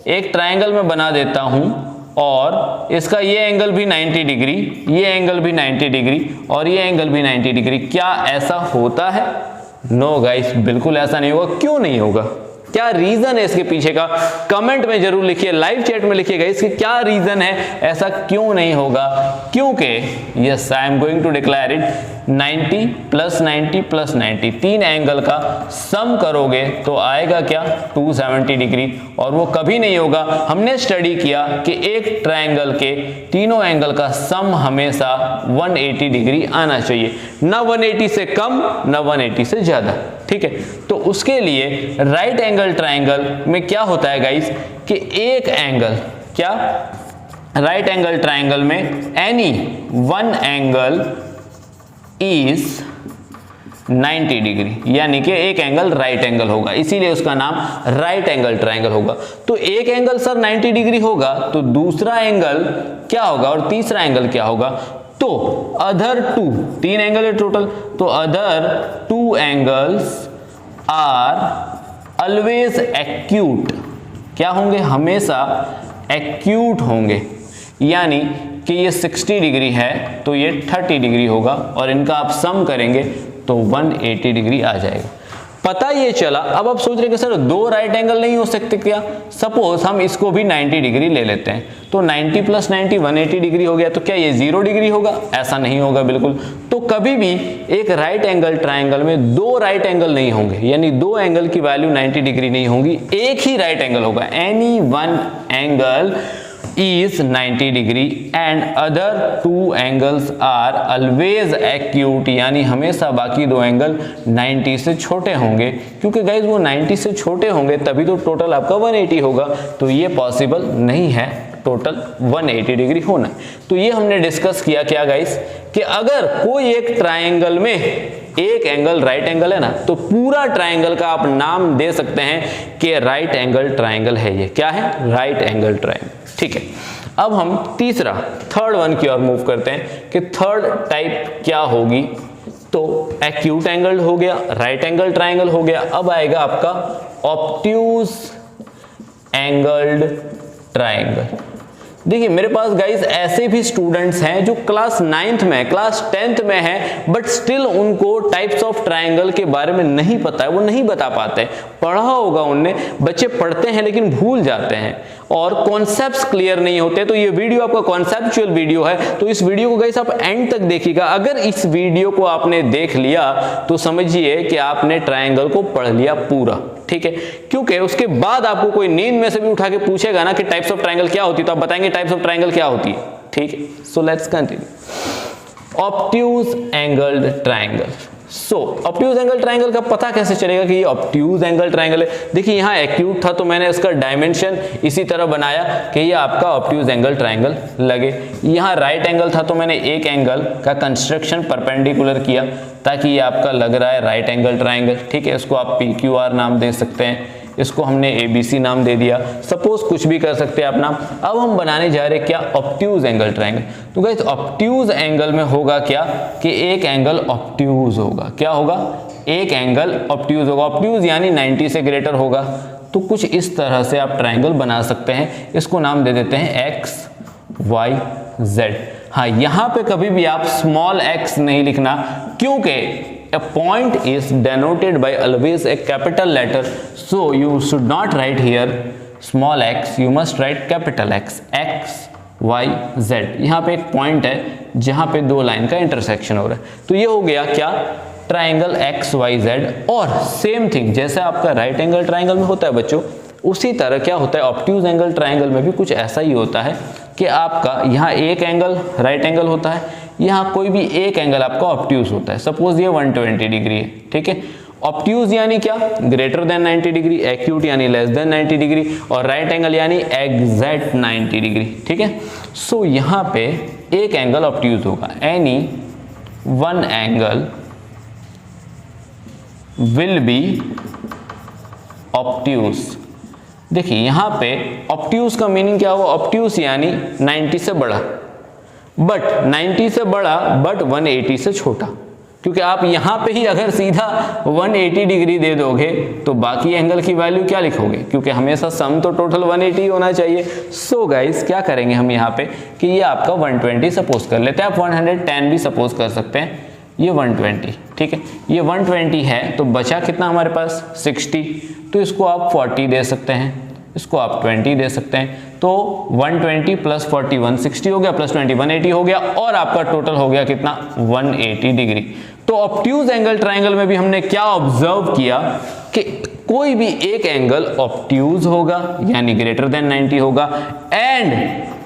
एक ट्रायंगल में बना देता हूं और इसका ये एंगल भी 90 डिग्री, ये एंगल भी 90 डिग्री और ये एंगल भी 90 डिग्री। क्या ऐसा होता है? नो गाइस, बिल्कुल ऐसा नहीं होगा। क्यों नहीं होगा? क्या रीजन है इसके पीछे का? कमेंट में जरूर लिखिए, लाइव चैट में लिखिएगा इसकी क्या रीजन है, ऐसा क्यों नहीं होगा। क्योंकि yes, I am going to declare it, 90 plus 90 plus 90, 3 angle का सम करोगे तो आएगा क्या? 270 डिग्री। और वो कभी नहीं होगा। हमने स्टडी किया कि एक ट्रायंगल के तीनों एंगल का सम हमेशा 180 डिग्री आना चाहिए, ना 180 से कम ना 180 से ज्यादा। ठीक है, तो उसके लिए राइट एंगल ट्रायंगल में क्या होता है गाइस कि एक एंगल, क्या राइट एंगल ट्रायंगल में any one angle is 90 degree, यानी कि एक एंगल राइट एंगल होगा, इसीलिए उसका नाम राइट एंगल ट्रायंगल होगा। तो एक एंगल सर 90 डिग्री होगा तो दूसरा एंगल क्या होगा और तीसरा एंगल क्या होगा? तो अदर 2, 3 एंगल है टोटल, तो other 2 angles are always acute. क्या होंगे? हमेशा एक्यूट होंगे, यानी कि ये 60 डिग्री है तो ये 30 डिग्री होगा और इनका आप सम करेंगे तो 180 डिग्री आ जाएगा। पता ये चला। अब आप सोच रहे कि सर 2 राइट एंगल नहीं हो सकते क्या? सपोज हम इसको भी 90 डिग्री ले लेते हैं, तो 90 प्लस 90 180 डिग्री हो गया, तो क्या ये 0 डिग्री होगा? ऐसा नहीं होगा बिल्कुल। तो कभी भी एक राइट एंगल ट्रायंगल में 2 राइट एंगल नहीं होंगे, यानी 2 एंगल की वैल्यू 90 डिग्री नहीं होगी, एक ही राइट एंगल होगा। Any one angle is 90 degree and other 2 angles are always acute, यानी हमेशा बाकी 2 एंगल 90 से छोटे होंगे। क्योंकि गाइज वो 90 से छोटे होंगे तभी तो टोटल आपका 180 होगा, तो ये पॉसिबल नहीं है टोटल 180 डिग्री होना। तो ये हमने डिस्कस किया क्या गाइज कि अगर कोई एक ट्रायंगल में एक एंगल राइट एंगल है ना, तो पूरा ट्रायंगल का आप नाम दे सकते हैं कि राइट एंगल ट्रायंगल है। ये क्या है? Right angle triangle. ठीक है, अब हम थर्ड वन की ओर मूव करते हैं कि थर्ड टाइप क्या होगी। तो एक्यूट एंगल हो गया, राइट एंगल ट्रायंगल हो गया, अब आएगा आपका ऑब्ट्यूज एंगल्ड ट्रायंगल। देखिए मेरे पास गाइस ऐसे भी स्टूडेंट्स हैं जो क्लास 9th में, क्लास 10th में हैं, बट स्टिल उनको टाइप्स ऑफ ट्रायंगल के बारे में नहीं पता है, वो नहीं बता पाते। पढ़ा होगा उनने, बच्चे पढ़ते हैं लेकिन भूल जाते हैं और कॉन्सेप्ट्स क्लियर नहीं होते। तो ये वीडियो आपका कॉन्सेप्चुअल वीडियो है, तो इस वीडियो को गाइस आप एंड तक देखिएगा। अगर इस वीडियो को आपने देख लिया तो समझिए कि आपने ट्रायंगल को पढ़ लिया पूरा। ठीक है, क्योंकि उसके बाद आपको कोई नींद में से भी उठा के पूछेगा ना कि टाइप्स ऑफ ट्रायंगल क्या होती है, तो आप बताएंगे टाइप्स ऑफ ट्रायंगल क्या होती है। ठीक है, so let's continue. Obtuse angled triangle. So obtuse angle triangle का पता कैसे चलेगा कि ये ऑब्ट्यूज एंगल ट्रायंगल है? देखिए यहाँ एक्यूट था तो मैंने इसका डायमेंशन इसी तरह बनाया कि ये आपका ऑब्ट्यूज एंगल ट्रायंगल लगे। यहाँ राइट एंगल था तो मैंने एक एंगल का कंस्ट्रक्शन परपेंडिकुलर किया ताकि ये आपका लग रहा है राइट एंगल ट्रायंगल। ठीक है, इसको आप PQR नाम दे सकते हैं, इसको हमने ABC नाम दे दिया, सपोज कुछ भी कर सकते हैं आप नाम। अब हम बनाने जा रहे हैं क्या? Obtuse angle triangle. तो गाइस ऑब्ट्यूज एंगल में होगा क्या कि एक एंगल ऑब्ट्यूज होगा। क्या होगा? एक एंगल ऑब्ट्यूज होगा। ऑब्ट्यूज यानी 90 से ग्रेटर होगा। तो कुछ इस तरह से आप ट्रायंगल बना सकते हैं। इसको नाम दे देते हैं XYZ। हाँ, यहाँ पे कभी भी आप स्मॉल x नहीं लिखना, क्योंकि a point is denoted by always a capital letter, so you should not write here small x, you must write capital X, XYZ। यहाँ पे एक पॉइंट है जहाँ पे दो लाइन का इंटरसेक्शन हो रहा है। तो ये हो गया क्या? Triangle XYZ। और सेम थिंग जैसे आपका राइट एंगल ट्राइंगल में होता है बच्चों, उसी तरह क्या होता है ऑब्ट्यूज एंगल ट्राइंगल में भी कुछ ऐसा ही होता है कि आपका यहाँ एक एंगल राइट एंगल होता है, यहाँ कोई भी एक एंगल आपका ऑब्ट्यूज होता है। सपोज ये 120 डिग्री है। ठीक है, ऑब्ट्यूज यानी क्या? ग्रेटर देन 90 डिग्री, एक्यूट यानी लेस देन 90 डिग्री, और राइट एंगल यानी एग्जैक्ट 90 डिग्री। ठीक है, सो यहाँ पे एक एंगल ऑब्ट्यूज होगा। Any one angle will be obtuse. देखिए यहाँ पे ऑब्ट्यूज का मीनिंग क्या हुआ? ऑब्ट्यूज यानी 90 से बड़ा, बट 90 से बड़ा बट 180 से छोटा। क्योंकि आप यहाँ पे ही अगर सीधा 180 डिग्री दे दोगे तो बाकी एंगल की वैल्यू क्या लिखोगे? क्योंकि हमेशा सम तो टोटल 180 होना चाहिए। सो गाइस क्या करेंगे हम यहाँ पे कि ये आपका 120 सपोज कर लेते हैं, आप 110 भी सपोज कर सकते हैं, ये 120। ठीक है, ये 120 है तो बचा कितना हमारे पास? 60। तो इसको आप 40 दे सकते हैं, इसको आप 20 दे सकते हैं। तो 120 प्लस 40 160 हो गया, प्लस 20 180 हो गया, और आपका टोटल हो गया कितना? 180 डिग्री। तो ऑब्ट्यूज एंगल ट्रायंगल में भी हमने क्या ऑब्जर्व किया कि कोई भी एक एंगल ऑब्ट्यूज होगा यानी ग्रेटर देन 90 होगा, एंड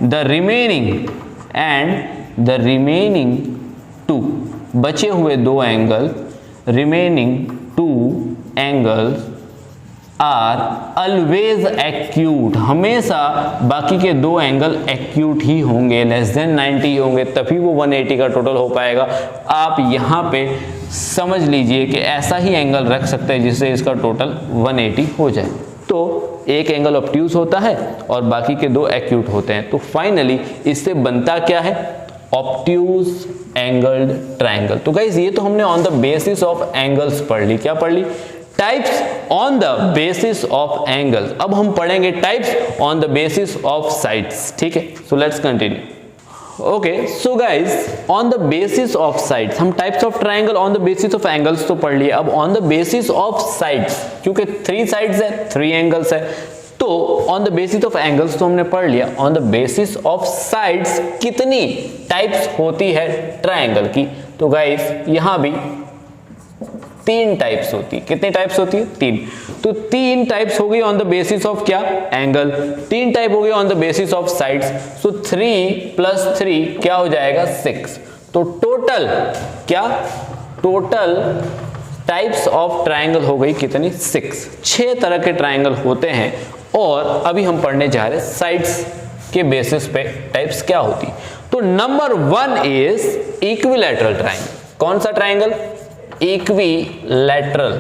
द रिमेनिंग टू, बचे हुए दो angle, remaining two angles are always acute. हमेशा बाकी के दो एंगल एक्यूट ही होंगे, लेस देन 90 होंगे, तभी वो 180 का टोटल हो पाएगा। आप यहाँ पे समझ लीजिए कि ऐसा ही एंगल रख सकते हैं जिससे इसका टोटल 180 हो जाए। तो एक एंगल ऑब्ट्यूज होता है और बाकी के दो एक्यूट होते हैं। तो फाइनली इससे बनता क्या है? Obtuse angled triangle. तो गाइज ये तो हमने on the basis of angles पढ़ ली। क्या पढ़ ली? Types on the basis of angles. अब हम पढ़ेंगे types on the basis of sides. ठीक है, so let's continue. Okay, so guys on the basis of sides, हम types of triangle on the basis of angles तो पढ़ लिए। अब on the basis of sides, क्योंकि 3 साइड्स है, 3 angles है, तो on the basis of angles तो हमने पढ़ लिया। On the basis of sides कितनी टाइप्स होती है ट्रायंगल की? तो गाइज यहां भी 3 टाइप्स होती है। कितनी टाइप्स होती है? 3। तो 3 टाइप्स हो गई ऑन द बेसिस ऑफ क्या? एंगल। 3 टाइप हो गई on the basis of sides. सो 3 + 3 क्या हो जाएगा? 6। तो टोटल क्या? टोटल टाइप्स ऑफ ट्रायंगल हो गई कितनी? 6 तरह के ट्रायंगल होते हैं। और अभी हम पढ़ने जा रहे हैं साइड्स के बेसिस पे टाइप्स क्या होती। तो नंबर 1 इज इक्विलैटरल ट्रायंगल। कौन सा ट्रायंगल? Equilateral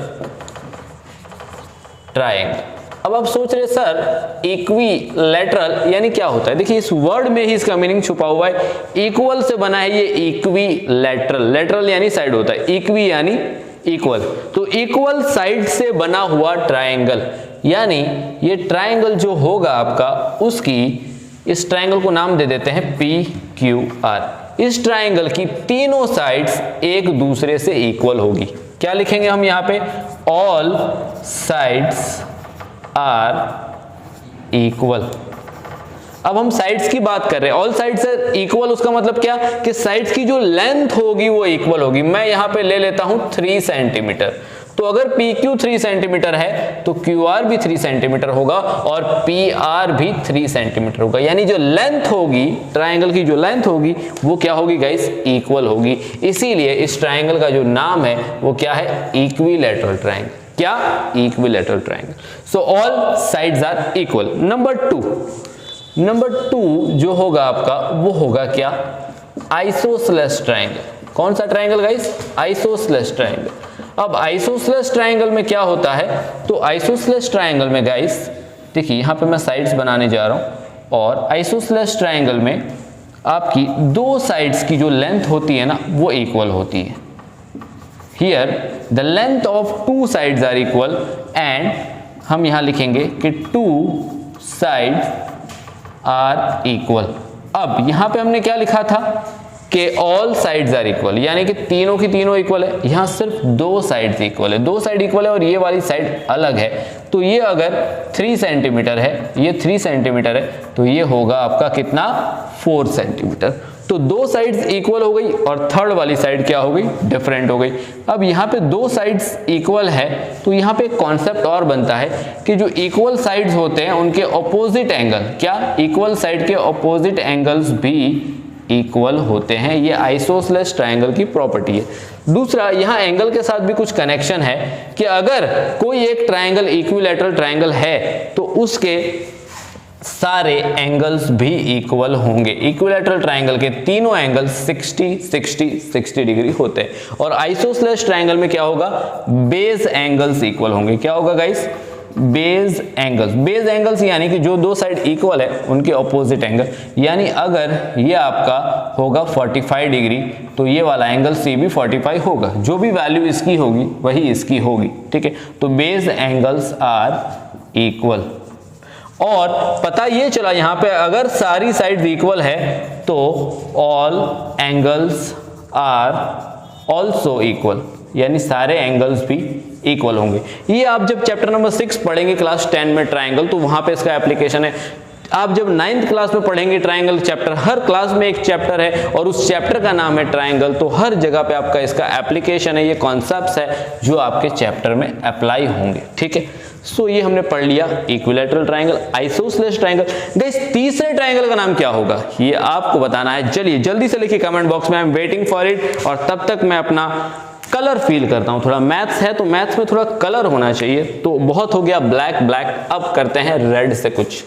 triangle. अब आप सोच रहे सर इक्विलैटरल यानी क्या होता है? देखिए इस वर्ड में ही इसका मीनिंग छुपा हुआ है। इक्वल से बना है ये इक्विलैटरल। लैटरल यानी साइड होता है, इक्वी यानी इक्वल। तो इक्वल साइड से बना हुआ ट्रायंगल, यानी ये ट्रायंगल जो होगा आपका, उसकी इस ट्रायंगल को नाम दे देते हैं PQR। इस ट्रायंगल की तीनों साइड्स एक दूसरे से इक्वल होगी। क्या लिखेंगे हम यहाँ पे? All sides are equal. अब हम साइड्स की बात कर रहे हैं। ऑल साइड्स आर इक्वल, उसका मतलब क्या कि साइड्स की जो लेंथ होगी वो इक्वल होगी। मैं यहाँ पे ले लेता हूं 3 सेंटीमीटर, तो अगर PQ 3 सेंटीमीटर है तो QR भी 3 सेंटीमीटर होगा और PR भी 3 सेंटीमीटर होगा, यानी जो लेंथ होगी ट्राइंगल की, जो लेंथ होगी वो क्या होगी गाइस, इक्वल होगी। इसीलिए इस ट्राइंगल का जो नाम है वो क्या है, इक्विलैटरल ट्राइंगल। क्या, equilateral triangle. So all sides are equal. Number two जो होगा आपका वो होगा क्या, आइसोसेलेस ट्राइंगल। कौन सा ट्राइंगल गाइस, आइसोसेलेस ट्राइंगल। अब आइसोसेलेस ट्राइंगल में क्या होता है, तो आइसोसेलेस ट्राइंगल में गाइस देखिए यहां पे मैं साइड्स बनाने जा रहा हूं और आइसोसेलेस ट्राइंगल में आपकी दो साइड्स की जो लेंथ होती है ना वो इक्वल होती है। Here the length of two sides are equal and हम यहां लिखेंगे कि टू साइड्स आर इक्वल। अब यहां पे हमने क्या लिखा था कि ऑल साइड्स आर इक्वल, यानी कि तीनों की तीनों इक्वल है। यहां सिर्फ दो साइड्स इक्वल है, दो साइड इक्वल है और ये वाली साइड अलग है। तो ये अगर 3 सेंटीमीटर है, ये 3 सेंटीमीटर है, तो ये होगा आपका कितना, 4 सेंटीमीटर। तो दो साइड्स इक्वल हो गई और थर्ड वाली साइड क्या हो गई, डिफरेंट हो गई। अब यहाँ पे दो साइड्स इक्वल है तो यहाँ पे एक कॉन्सेप्ट और बनता है कि जो इक्वल साइड्स होते हैं उनके ऑपोजिट एंगल, क्या, इक्वल साइड के ऑपोजिट एंगल्स भी इक्वल होते हैं। ये आइसोसेलेस ट्राइंगल की प्रॉपर्टी है। दूसरा, यहाँ एंगल के साथ भी कुछ कनेक्शन है कि अगर कोई एक ट्राइंगल इक्विलैटरल ट्राइंगल है तो उसके सारे एंगल्स भी इक्वल होंगे। इक्विलैटरल ट्राइंगल के तीनों एंगल 60 डिग्री होते हैं और आइसोसेलेस ट्राइंगल में क्या होगा, बेस एंगल्स इक्वल होंगे। क्या होगा guys, base angles. Base angles यानी कि जो दो साइड इक्वल है उनके ऑपोजिट एंगल, यानी अगर ये आपका होगा 45 डिग्री तो ये वाला एंगल C भी 45 होगा। जो भी वैल्यू इसकी होगी वही इसकी होगी, ठीक है। तो बेस एंगल्स आर इक्वल। और पता ये चला यहां पे अगर सारी साइड्स इक्वल है तो all angles are also equal, यानी सारे एंगल्स भी इक्वल होंगे। ये आप जब चैप्टर नंबर 6 पढ़ेंगे क्लास 10 में ट्राइंगल, तो वहां पे इसका एप्लीकेशन है। आप जब 9th क्लास में पढ़ेंगे ट्राइंगल चैप्टर, हर क्लास में एक चैप्टर है और उस चैप्टर का नाम है ट्राइंगल, तो हर जगह पे आपका इसका एप्लीकेशन है, ये कॉन्सेप्ट्स है जो आपके चैप्टर में अप्लाई होंगे, ठीक है। सो ये हमने पढ़ लिया equilateral triangle, isosceles triangle. Guys तीसरे ट्राइंगल का नाम क्या होगा ये आपको बताना है। चलिए जल्दी से लिखिए कमेंट बॉक्स में, I am waiting for it. और तब तक मैं अपना कलर फील करता हूं। थोड़ा मैथ्स है तो मैथ्स में थोड़ा कलर होना चाहिए, तो बहुत हो गया ब्लैक ब्लैक, अब करते हैं रेड से कुछ।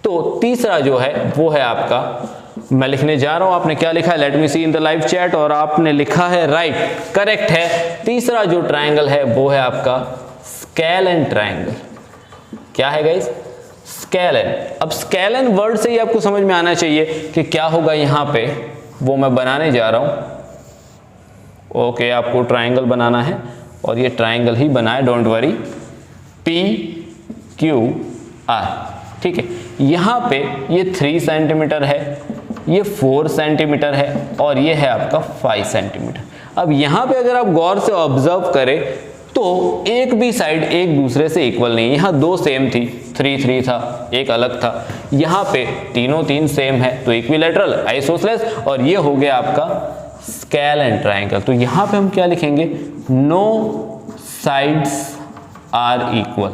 तो तीसरा जो है वो है आपका, मैं लिखने जा रहा हूं, आपने क्या लिखा है, let me see in the live chat, और आपने लिखा है राइट, करेक्ट है। तीसरा जो ट्राइंगल है वो है आपका स्केलेन ट्राइंगल। क्या है गाइस, स्केलेन। अब स्केलेन वर्ड से ही आपको समझ में आना चाहिए कि क्या होगा यहां पे, वो मैं बनाने जा रहा हूं। ओके, आपको ट्राइंगल बनाना है और ये ट्राइंगल ही बनाए, डोंट वरी, PQR, ठीक है। यहां पे ये 3 सेंटीमीटर है, ये 4 सेंटीमीटर है और ये है आपका 5 सेंटीमीटर। अब यहां पे अगर आप गौर से ऑब्जर्व करें तो एक भी साइड एक दूसरे से इक्वल नहीं है। यहां दो सेम थी, 3 था, एक अलग था। यहां पे तीनों 3 सेम है, तो इक्विलैटरल, आइसोसेलेस, और ये हो गया आपका स्केलेन ट्राइंगल। तो यहां पे हम क्या लिखेंगे, नो साइड्स आर इक्वल।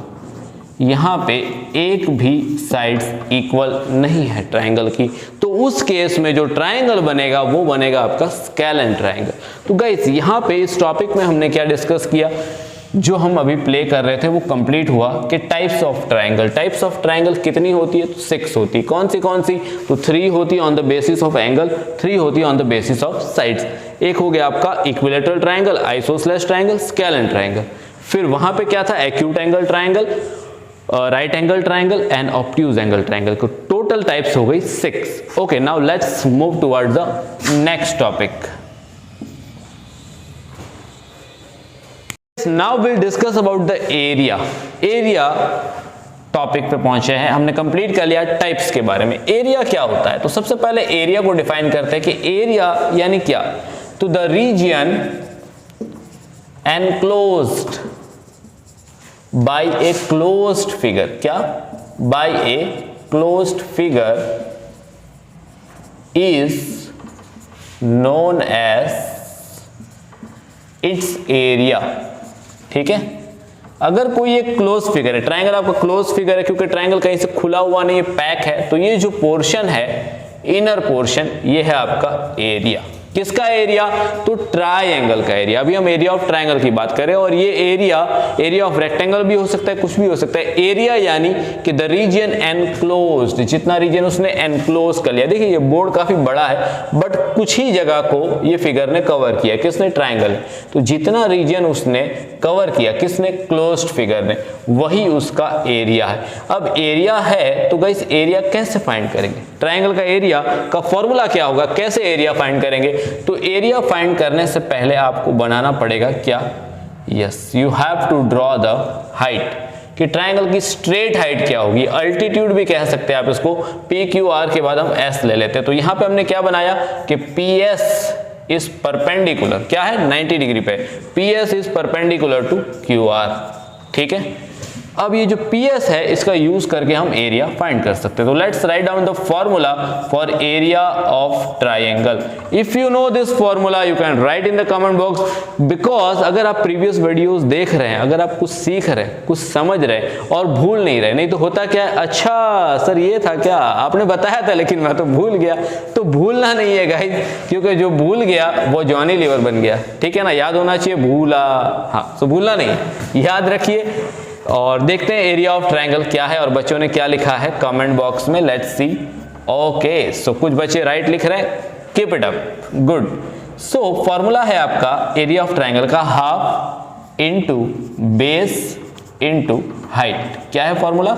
यहां पे एक भी साइड्स इक्वल नहीं है ट्राइंगल की, तो उस केस में जो ट्राइंगल बनेगा वो बनेगा आपका स्केलेन ट्राइंगल। तो गाइस यहां पे इस टॉपिक में हमने क्या डिस्कस किया, जो हम अभी प्ले कर रहे थे वो कंप्लीट हुआ कि types of triangle. Types of triangle कितनी होती है, तो 6 होती है। कौन सी, तो 3 होती है on the basis of angle, 3 होती है on the basis of sides. एक हो गया आपका equilateral triangle, isosceles triangle, scalene triangle. फिर वहां पे क्या था, acute angle triangle, right angle triangle and obtuse angle triangle. को टोटल टाइप्स हो गई 6। Okay, now let's move towards the next topic. Now will discuss about the area. Area topic पे पहुंचे हैं, हमने कंप्लीट कर लिया टाइप्स के बारे में। एरिया क्या होता है, तो सबसे पहले एरिया को डिफाइन करते हैं कि एरिया यानी क्या, तो the region enclosed by a closed figure. क्या, by a closed figure is known as its area. ठीक है। अगर कोई एक क्लोज फिगर है, ट्रायंगल आपका क्लोज फिगर है क्योंकि ट्रायंगल कहीं से खुला हुआ नहीं है, पैक है, तो ये जो पोर्शन है, इनर पोर्शन, ये है आपका एरिया। किसका एरिया? तो ट्रायंगल का एरिया। अभी हम एरिया ऑफ ट्रायंगल की बात करें, और ये एरिया ऑफ रेक्टेंगल भी हो सकता है, कुछ भी हो सकता है। एरिया यानी कि द रीजन एनक्लोज्ड, जितना रीजन उसने एनक्लोज कर लिया। देखिए ये बोर्ड काफी बड़ा है बट कुछ ही जगह को ये फिगर ने कवर किया, किसने? ट्रायंगल। तो जितना रीजन उसने कवर किया, किसने? क्लोज्ड फिगर ने, वही उसका एरिया है। अब एरिया है तो गाइस एरिया कैसे फाइंड करेंगे? ट्रायंगल का एरिया का फॉर्मूला क्या होगा? कैसे एरिया फाइंड करेंगे? तो एरिया फाइंड करने से पहले आपको बनाना पड़ेगा क्या? Yes, you have to draw the height, कि ट्रायंगल की स्ट्रेट हाइट क्या होगी। अल्टीट्यूड भी कह सकते हैं आप इसको। पी क्यू आर के बाद हम एस ले लेते हैं। तो यहां पे हमने क्या बनाया कि पी एस इज परपेंडिकुलर, क्या है? 90 डिग्री पे। P S is perpendicular to Q R, ठीक है। अब ये जो PS है इसका यूज करके हम एरिया फाइंड कर सकते हैं। तो let's write down the formula for area of triangle. If you know this formula you can write in the comment box, because अगर आप प्रीवियस वीडियोस देख रहे हैं, अगर आप कुछ सीख रहे हैं, कुछ समझ रहे हैं और भूल नहीं रहे, नहीं तो होता क्या है, अच्छा सर ये था क्या, आपने बताया था लेकिन मैं तो भूल गया। तो भूलना नहीं है गाइस, क्योंकि जो भूल गया वो जॉनी लीवर बन गया, ठीक है ना। याद होना चाहिए, भूला, हाँ, तो भूलना नहीं, याद रखिए। और देखते हैं एरिया ऑफ ट्रायंगल क्या है और बच्चों ने क्या लिखा है कमेंट बॉक्स में। Let's see. ओके, सो कुछ बच्चे राइट लिख रहे हैं, keep it up, good. So formula है आपका एरिया ऑफ ट्रायंगल का half into base into height. क्या है formula?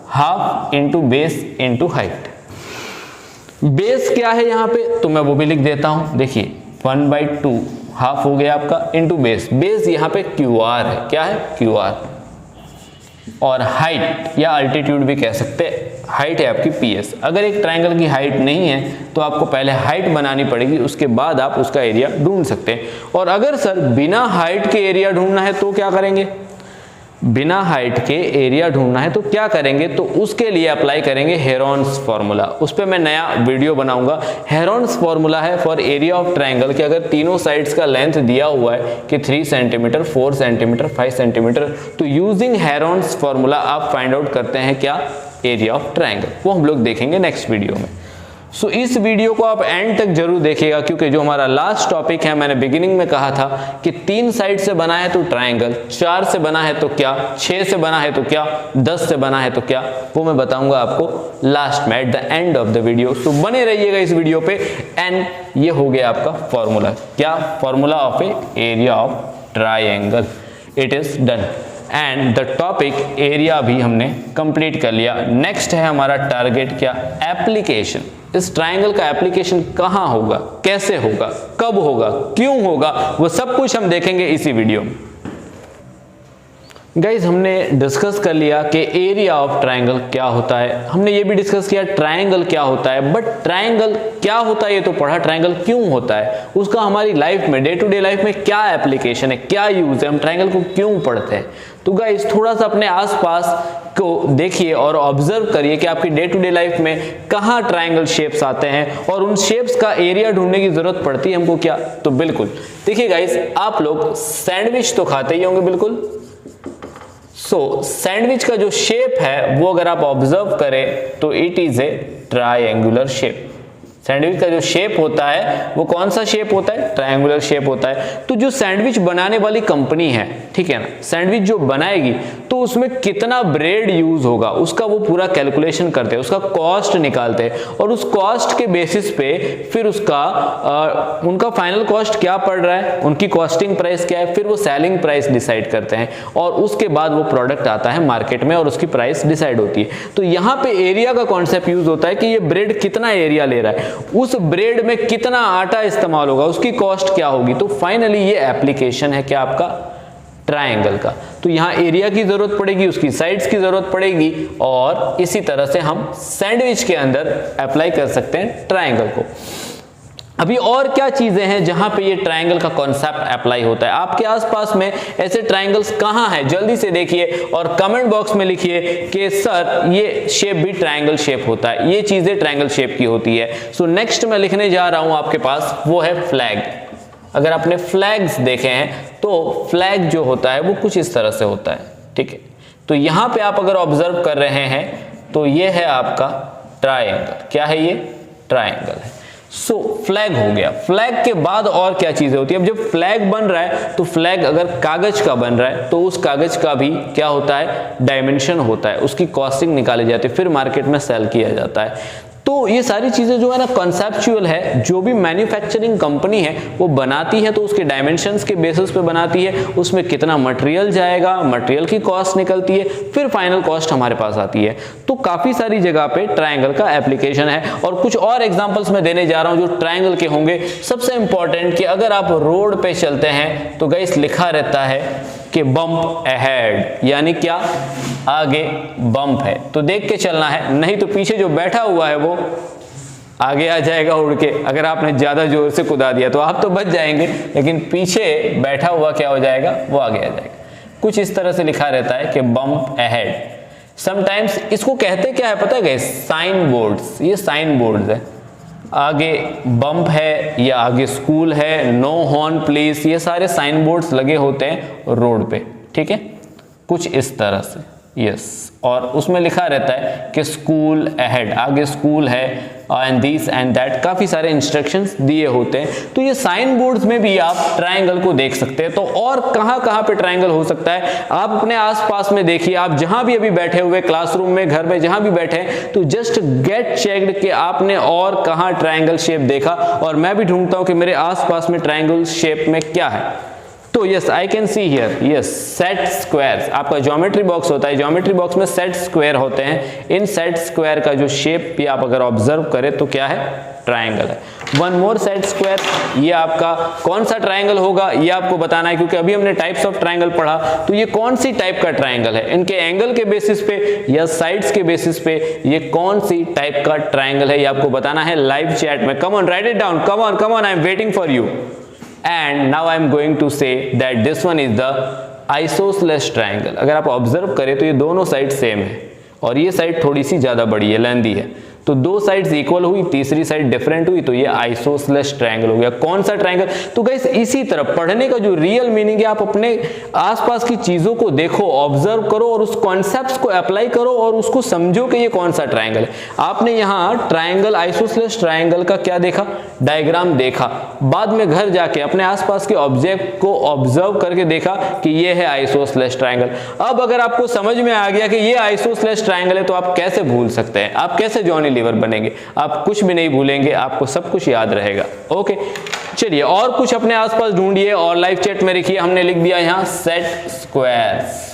Half into base into height. Base क्या है यहाँ पे, तो मैं वो भी लिख देता हूं। देखिए 1/2 हाफ हो गया आपका, इंटू बेस। बेस यहाँ पे QR है, क्या है? QR। और हाइट या अल्टीट्यूड भी कह सकते हैं, हाइट है आपकी PS। अगर एक ट्रायंगल की हाइट नहीं है तो आपको पहले हाइट बनानी पड़ेगी, उसके बाद आप उसका एरिया ढूंढ सकते हैं। और अगर सर बिना हाइट के एरिया ढूंढना है तो क्या करेंगे? बिना हाइट के एरिया ढूंढना है तो क्या करेंगे? तो उसके लिए अप्लाई करेंगे हेरोन्स फॉर्मूला। उस पर मैं नया वीडियो बनाऊंगा। हेरोन्स फॉर्मूला है फॉर एरिया ऑफ ट्रायंगल कि अगर तीनों साइड्स का लेंथ दिया हुआ है कि 3 सेंटीमीटर, 4 सेंटीमीटर, 5 सेंटीमीटर, तो यूजिंग हेरोन्स फॉर्मूला आप फाइंड आउट करते हैं क्या? Area of triangle. वो हम लोग देखेंगे नेक्स्ट वीडियो में। सो इस वीडियो को आप एंड तक जरूर देखिएगा, क्योंकि जो हमारा लास्ट टॉपिक है, मैंने बिगिनिंग में कहा था कि 3 साइड से बना है तो ट्रायंगल, 4 से बना है तो क्या, 6 से बना है तो क्या, 10 से बना है तो क्या, वो मैं बताऊंगा आपको लास्ट में, at the end of the video. तो बने रहिएगा इस वीडियो पे। एंड ये हो गया आपका फॉर्मूला। क्या? Formula of A area of triangle. It is done. And the topic area भी हमने कंप्लीट कर लिया। नेक्स्ट है हमारा टारगेट, क्या? एप्लीकेशन। इस ट्रायंगल का एप्लीकेशन कहां होगा, कैसे होगा, कब होगा, क्यों होगा, वो सब कुछ हम देखेंगे इसी वीडियो में। गाइज हमने डिस्कस कर लिया कि एरिया ऑफ ट्रायंगल क्या होता है, हमने ये भी डिस्कस किया ट्रायंगल क्या होता है। बट ट्रायंगल क्या होता है ये तो पढ़ा, ट्रायंगल क्यों होता है, उसका हमारी लाइफ में, डे टू डे लाइफ में क्या एप्लीकेशन है, क्या यूज है, हम ट्रायंगल को क्यों पढ़ते हैं। तो गाइज थोड़ा सा अपने आसपास को देखिए और ऑब्जर्व करिए कि आपकी डे टू डे लाइफ में कहाँ ट्रायंगल शेप्स आते हैं और उन शेप्स का एरिया ढूंढने की जरूरत पड़ती है हमको क्या। तो बिल्कुल देखिए गाइज, आप लोग सैंडविच तो खाते ही होंगे, बिल्कुल। सो सैंडविच का जो शेप है वो अगर आप ऑब्जर्व करें तो it is a triangular shape. Sandwich का जो शेप होता है वो कौन सा शेप होता है? ट्रायंगुलर शेप होता है। तो जो सैंडविच बनाने वाली कंपनी है, ठीक है ना, सैंडविच जो बनाएगी तो उसमें कितना ब्रेड यूज होगा उसका वो पूरा कैलकुलेशन करते हैं, उसका कॉस्ट निकालते हैं और उस कॉस्ट के बेसिस पे फिर उसका उनका फाइनल कॉस्ट क्या पड़ रहा है, उनकी कॉस्टिंग प्राइस क्या है, फिर वो सेलिंग प्राइस डिसाइड करते हैं और उसके बाद वो प्रोडक्ट आता है मार्केट में और उसकी प्राइस डिसाइड होती है। तो यहाँ पे एरिया का कॉन्सेप्ट यूज होता है कि ये ब्रेड कितना एरिया ले रहा है, उस ब्रेड में कितना आटा इस्तेमाल होगा, उसकी कॉस्ट क्या होगी। तो फाइनली ये एप्लीकेशन है क्या आपका ट्रायंगल का। तो यहां एरिया की जरूरत पड़ेगी, उसकी साइड्स की जरूरत पड़ेगी और इसी तरह से हम सैंडविच के अंदर अप्लाई कर सकते हैं ट्रायंगल को। अभी और क्या चीजें हैं जहां पे ये ट्रायंगल का कॉन्सेप्ट अप्लाई होता है, आपके आसपास में ऐसे ट्रायंगल्स कहां हैं, जल्दी से देखिए और कमेंट बॉक्स में लिखिए कि सर ये शेप भी ट्रायंगल शेप होता है, ये चीजें ट्रायंगल शेप की होती है। सो नेक्स्ट मैं लिखने जा रहा हूं आपके पास, वो है फ्लैग। अगर आपने फ्लैग्स देखे हैं तो फ्लैग जो होता है वो कुछ इस तरह से होता है, ठीक है। तो यहाँ पे आप अगर ऑब्जर्व कर रहे हैं तो ये है आपका ट्रायंगल। क्या है ये? ट्रायंगल है। सो फ्लैग हो गया। फ्लैग के बाद और क्या चीजें होती है? अब जब फ्लैग बन रहा है तो फ्लैग अगर कागज का बन रहा है तो उस कागज का भी क्या होता है? डायमेंशन होता है, उसकी कॉस्टिंग निकाली जाती है, फिर मार्केट में सेल किया जाता है। तो ये सारी चीजें जो है ना कॉन्सेप्चुअल है। जो भी मैन्युफैक्चरिंग कंपनी है वो बनाती है तो उसके डायमेंशंस के बेसिस पे बनाती है, उसमें कितना मटेरियल जाएगा, मटेरियल की कॉस्ट निकलती है, फिर फाइनल कॉस्ट हमारे पास आती है। तो काफी सारी जगह पे ट्रायंगल का एप्लीकेशन है और कुछ और एग्जांपल्स मैं देने जा रहा हूं जो ट्रायंगल के होंगे। सबसे इंपॉर्टेंट कि अगर आप रोड पे चलते हैं तो गाइस लिखा रहता है कि बम्प अहेड, यानी क्या? आगे बम्प है तो देख के चलना है, नहीं तो पीछे जो बैठा हुआ है वो आगे आ जाएगा उड़ के। अगर आपने ज्यादा जोर से कुदा दिया तो आप तो बच जाएंगे, लेकिन पीछे बैठा हुआ क्या हो जाएगा? वो आगे आ जाएगा। कुछ इस तरह से लिखा रहता है कि बम्प अहेड। समटाइम्स इसको कहते क्या है पता है गाइस? Sign boards. ये साइन बोर्ड्स है। आगे बम्प है या आगे स्कूल है, नो हॉर्न प्लीज, ये सारे साइन बोर्ड्स लगे होते हैं रोड पे, ठीक है, कुछ इस तरह से। यस, और उसमें लिखा रहता है कि स्कूल अहेड, आगे स्कूल है एंड दिस एंड दैट, काफी सारे इंस्ट्रक्शंस दिए होते हैं। तो ये साइन बोर्ड्स में भी आप ट्रायंगल को देख सकते हैं। तो और कहां पे ट्रायंगल हो सकता है? आप अपने आसपास में देखिए, आप जहां भी अभी बैठे हुए, क्लासरूम में, घर में, जहां भी बैठे हैं, तो जस्ट गेट चेक्ड कि आपने और कहां ट्रायंगल शेप देखा। और मैं भी ढूंढता हूं कि मेरे आसपास में ट्रायंगल शेप में क्या है। तो yes, I can see here, yes, set squares. आपका ज्योमेट्री बॉक्स होता है, ज्योमेट्री बॉक्स में सेट स्क्वायर होते हैं। इन सेट स्क्वायर का जो शेप भी आप अगर ऑब्जर्व करें तो क्या है? ट्रायंगल है। वन मोर सेट स्क्वायर, ये आपका कौन सा ट्रायंगल होगा ये आपको बताना है, क्योंकि अभी हमने टाइप्स ऑफ ट्रायंगल पढ़ा। तो ये कौन सी टाइप का ट्रायंगल है? इनके एंगल के बेसिस पे या साइड्स के बेसिस पे ये कौन सी टाइप का ट्रायंगल है ये आपको बताना है लाइव चैट में। Come on, right it down, come on, I am waiting for you. And now I am going to say that this one is the isosceles triangle। अगर आप ऑब्जर्व करें तो ये दोनों साइड सेम है और ये साइड थोड़ी सी ज्यादा बड़ी है, लेंथी है। तो दो साइड्स इक्वल हुई, तीसरी साइड डिफरेंट हुई, तो ये आइसोसेलेस ट्रायंगल हो गया। कौन सा ट्रायंगल? तो गाइस इसी तरह पढ़ने का जो रियल मीनिंग है, आप अपने आसपास की चीजों को देखो, ऑब्जर्व करो और उस कॉन्सेप्ट्स को अप्लाई करो और उसको समझो कि ये कौन सा ट्रायंगल है। आपने यहाँ ट्रायंगल, आइसोसेलेस ट्रायंगल का क्या देखा? डायग्राम देखा। बाद में घर जाके अपने आसपास के ऑब्जेक्ट को ऑब्जर्व करके देखा कि ये है आइसोसेलेस ट्रायंगल। अब अगर आपको समझ में आ गया कि ये आइसोसेलेस ट्रायंगल है तो आप कैसे भूल सकते हैं? आप कैसे जॉनी लीवर बनेंगे? आप कुछ भी नहीं भूलेंगे, आपको सब कुछ याद रहेगा। ओके, चलिए और कुछ अपने आसपास ढूंढिए और लाइव चैट में लिखिए। हमने लिख दिया यहाँ सेट स्क्वायर्स।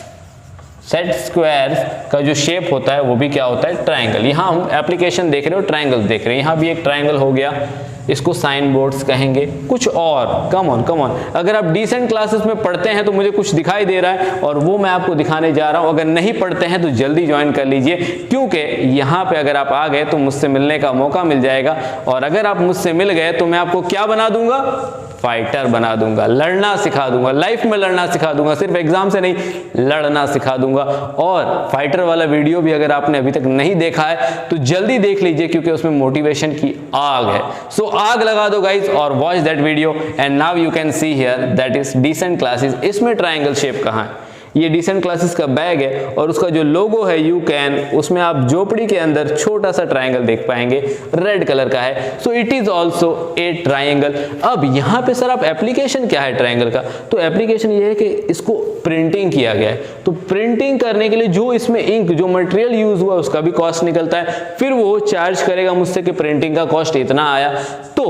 सेट स्क्वायर्स का जो शेप होता है वो भी क्या होता है? ट्रायंगल। यहाँ हम एप्लीकेशन देख रहे हो, ट्रायंगल देख रहे हैं। यहाँ भी एक ट्रायंगल हो गया, इसको साइन बोर्ड्स कहेंगे। कुछ और, कम ऑन, अगर आप डिसेंट क्लासेस में पढ़ते हैं तो मुझे कुछ दिखाई दे रहा है और वो मैं आपको दिखाने जा रहा हूं। अगर नहीं पढ़ते हैं तो जल्दी ज्वाइन कर लीजिए, क्योंकि यहाँ पे अगर आप आ गए तो मुझसे मिलने का मौका मिल जाएगा। और अगर आप मुझसे मिल गए तो मैं आपको क्या बना दूंगा? फाइटर बना दूंगा, लड़ना सिखा दूंगा, लाइफ में लड़ना सिखा दूंगा, सिर्फ एग्जाम से नहीं, लड़ना सिखा दूंगा। और फाइटर वाला वीडियो भी अगर आपने अभी तक नहीं देखा है तो जल्दी देख लीजिए, क्योंकि उसमें मोटिवेशन की आग है। सो आग लगा दो गाइस और watch that video. And now you can see here that is decent classes. इसमें ट्रायंगल शेप कहाँ है? ये डिसेंट क्लासेस का बैग है और उसका जो लोगो है यू कैन, उसमें आप झोपड़ी के अंदर छोटा सा ट्रायंगल देख पाएंगे, रेड कलर का है। So it is also a triangle. अब यहाँ पे सर आप एप्लीकेशन क्या है ट्रायंगल का? तो एप्लीकेशन ये है कि इसको प्रिंटिंग किया गया है। तो प्रिंटिंग करने के लिए जो इसमें इंक, जो मटेरियल यूज हुआ उसका भी कॉस्ट निकलता है। फिर वो चार्ज करेगा मुझसे कि प्रिंटिंग का कॉस्ट इतना आया। तो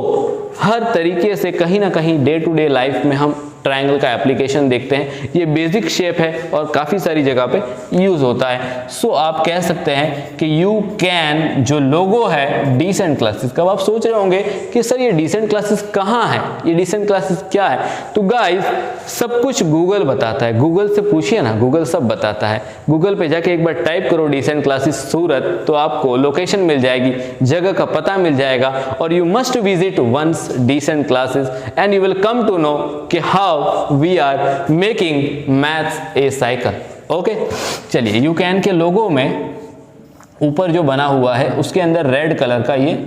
हर तरीके से कहीं ना कहीं डे टू डे लाइफ में हम ट्रायंगल का एप्लीकेशन देखते हैं। ये बेसिक शेप है और काफी सारी जगह पे यूज होता है। सो आप कह सकते हैं कि यू कैन, जो लोगो है डिसेंट क्लासेस का। आप सोच रहे होंगे कि सर ये डिसेंट क्लासेस कहाँ है, ये डिसेंट क्लासेस क्या है? तो गाइस सब कुछ गूगल बताता है, गूगल से पूछिए ना, गूगल सब बताता है। गूगल पे जाके एक बार टाइप करो डिसेंट क्लासेस सूरत, तो आपको लोकेशन मिल जाएगी, जगह का पता मिल जाएगा। और you must visit once decent classes and you will come to know कि how we are making maths a cycle। Okay, चलिए यू कैन के लोगो में ऊपर जो बना हुआ है उसके अंदर रेड कलर का ये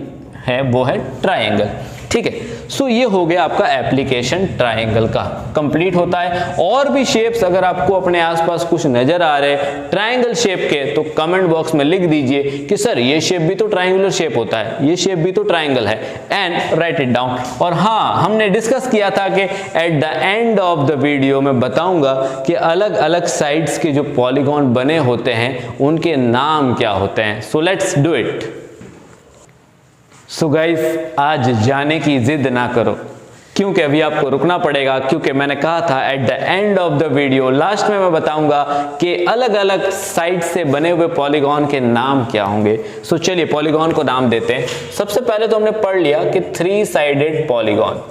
है, वो है ट्रायंगल। ठीक है। सो ये हो गया आपका एप्लीकेशन ट्रायंगल का, कंप्लीट होता है। और भी शेप्स अगर आपको अपने आसपास कुछ नजर आ रहे ट्रायंगल शेप के, तो कमेंट बॉक्स में लिख दीजिए कि सर ये शेप भी तो ट्रायंगुलर शेप होता है, ये शेप भी तो ट्रायंगल है, एंड राइट इट डाउन। और हाँ, हमने डिस्कस किया था कि at the end of the video में बताऊंगा कि अलग अलग साइड्स के जो पॉलीगॉन बने होते हैं उनके नाम क्या होते हैं। So let's do it. So guys, आज जाने की जिद ना करो, क्योंकि अभी आपको रुकना पड़ेगा, क्योंकि मैंने कहा था at the end of the video, last में मैं बताऊंगा कि अलग अलग साइड से बने हुए पॉलीगॉन के नाम क्या होंगे। सो चलिए पॉलीगॉन को नाम देते हैं। सबसे पहले तो हमने पढ़ लिया कि 3 साइडेड पॉलीगॉन,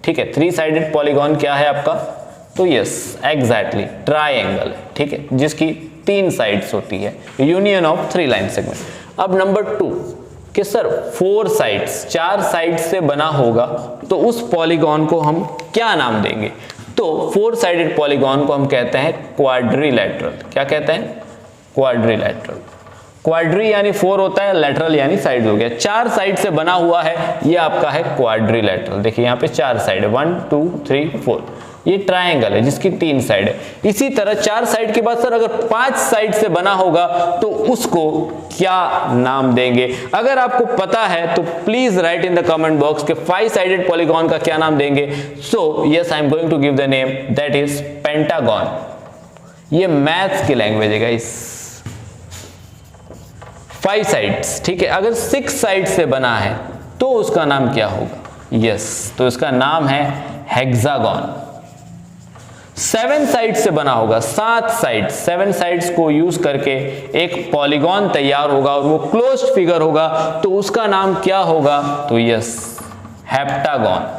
ठीक है। 3 साइडेड पॉलीगॉन क्या है आपका? तो यस, एग्जैक्टली ट्रायंगल, ठीक है, जिसकी 3 साइड्स होती है, यूनियन ऑफ 3 लाइन सेगमेंट। अब नंबर 2 कि सर 4 साइड्स, 4 साइड से बना होगा, तो उस पॉलीगॉन को हम क्या नाम देंगे? तो 4 साइडेड पॉलीगॉन को हम कहते हैं क्वाड्रिलैटरल। क्या कहते हैं? क्वाड्रिलैटरल। क्वाड्री यानी 4 होता है, लैटरल यानी साइड हो गया। 4 साइड से बना हुआ है, ये आपका है क्वाड्रिलैटरल। देखिए यहाँ पे 4 साइड है, 1 2 3 4। ये ट्रायंगल है जिसकी 3 साइड है। इसी तरह 4 साइड के बाद सर अगर 5 साइड से बना होगा तो उसको क्या नाम देंगे? अगर आपको पता है तो please write in the comment box के 5 साइडेड पॉलीगॉन का क्या नाम देंगे। So yes, I am going to give the name, that is pentagon. ये मैथ्स की लैंग्वेज है गाइस। 5 साइड्स, ठीक है। अगर 6 साइड से बना है तो उसका नाम क्या होगा? यस, तो इसका नाम है हेक्सागन। 7 साइड से बना होगा, 7 साइड, 7 साइड्स को यूज करके एक पॉलीगॉन तैयार होगा और वो क्लोज्ड फिगर होगा, तो उसका नाम क्या होगा? तो यस, हेप्टागन।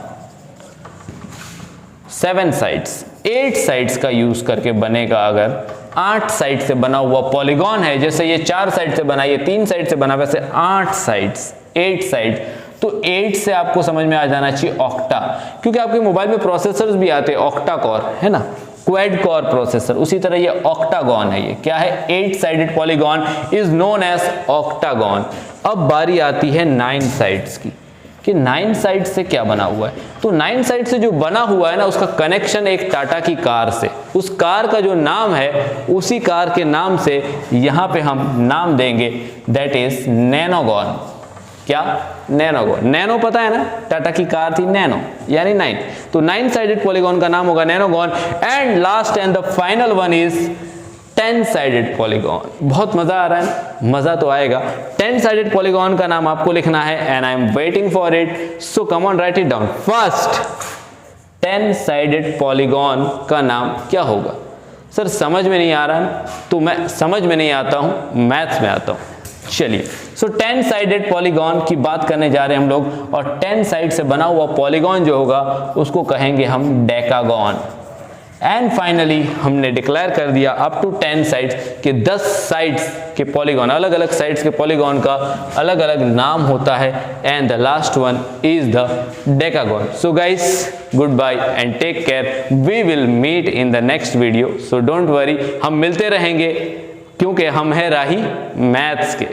7 साइड्स। 8 साइड्स का यूज करके बनेगा अगर 8 साइड से बना हुआ पॉलीगॉन है, जैसे ये 4 साइड से बना, ये 3 साइड से बना, वैसे 8 साइड्स, 8 साइड। तो 8 से आपको समझ में आ जाना चाहिए ऑक्टा, क्योंकि आपके मोबाइल में प्रोसेसर्स भी आते हैं ऑक्टा कोर, है ना, क्वाड कोर प्रोसेसर। उसी तरह ये ऑक्टागन है। ये क्या है? 8 sided polygon is known as octagon. अब बारी आती है 9 साइड्स की, कि 9 साइड से क्या बना हुआ है। तो 9 साइड से जो बना हुआ है ना, उसका कनेक्शन एक टाटा की कार से, उस कार का जो नाम है उसी कार के नाम से यहां पे हम नाम देंगे, दैट इज नैनोगन। क्या? नैनोगन। नैनो पता है ना, टाटा की कार थी नैनो, यानी 9। तो 9 साइडेड पॉलीगॉन का नाम होगा nonagon. And last and the final one is 10 sided polygon. बहुत मजा आ रहा है, मजा तो आएगा। 10 साइडेड पॉलीगॉन का नाम आपको लिखना है, and I am waiting for it. So come on, right it down. First 10 sided polygon का नाम क्या होगा? सर समझ में नहीं आ रहा है, तो मैं समझ में नहीं आता हूं, मैथ्स में आता हूं। चलिए, सो 10 साइडेड पॉलीगॉन की बात करने जा रहे हैं हम लोग, और 10 साइड से बना हुआ पॉलीगॉन जो होगा उसको कहेंगे हम डेकागन। एंड फाइनली हमने डिक्लेयर कर दिया अप टू 10 साइड्स के 10 साइड्स के पॉलीगॉन, अलग अलग साइड्स के पॉलीगॉन का अलग अलग नाम होता है, and the last one is the decagon. So guys, good bye and take care. We will meet in the next video. So don't worry, हम मिलते रहेंगे, क्योंकि हम हैं राही मैथ्स के।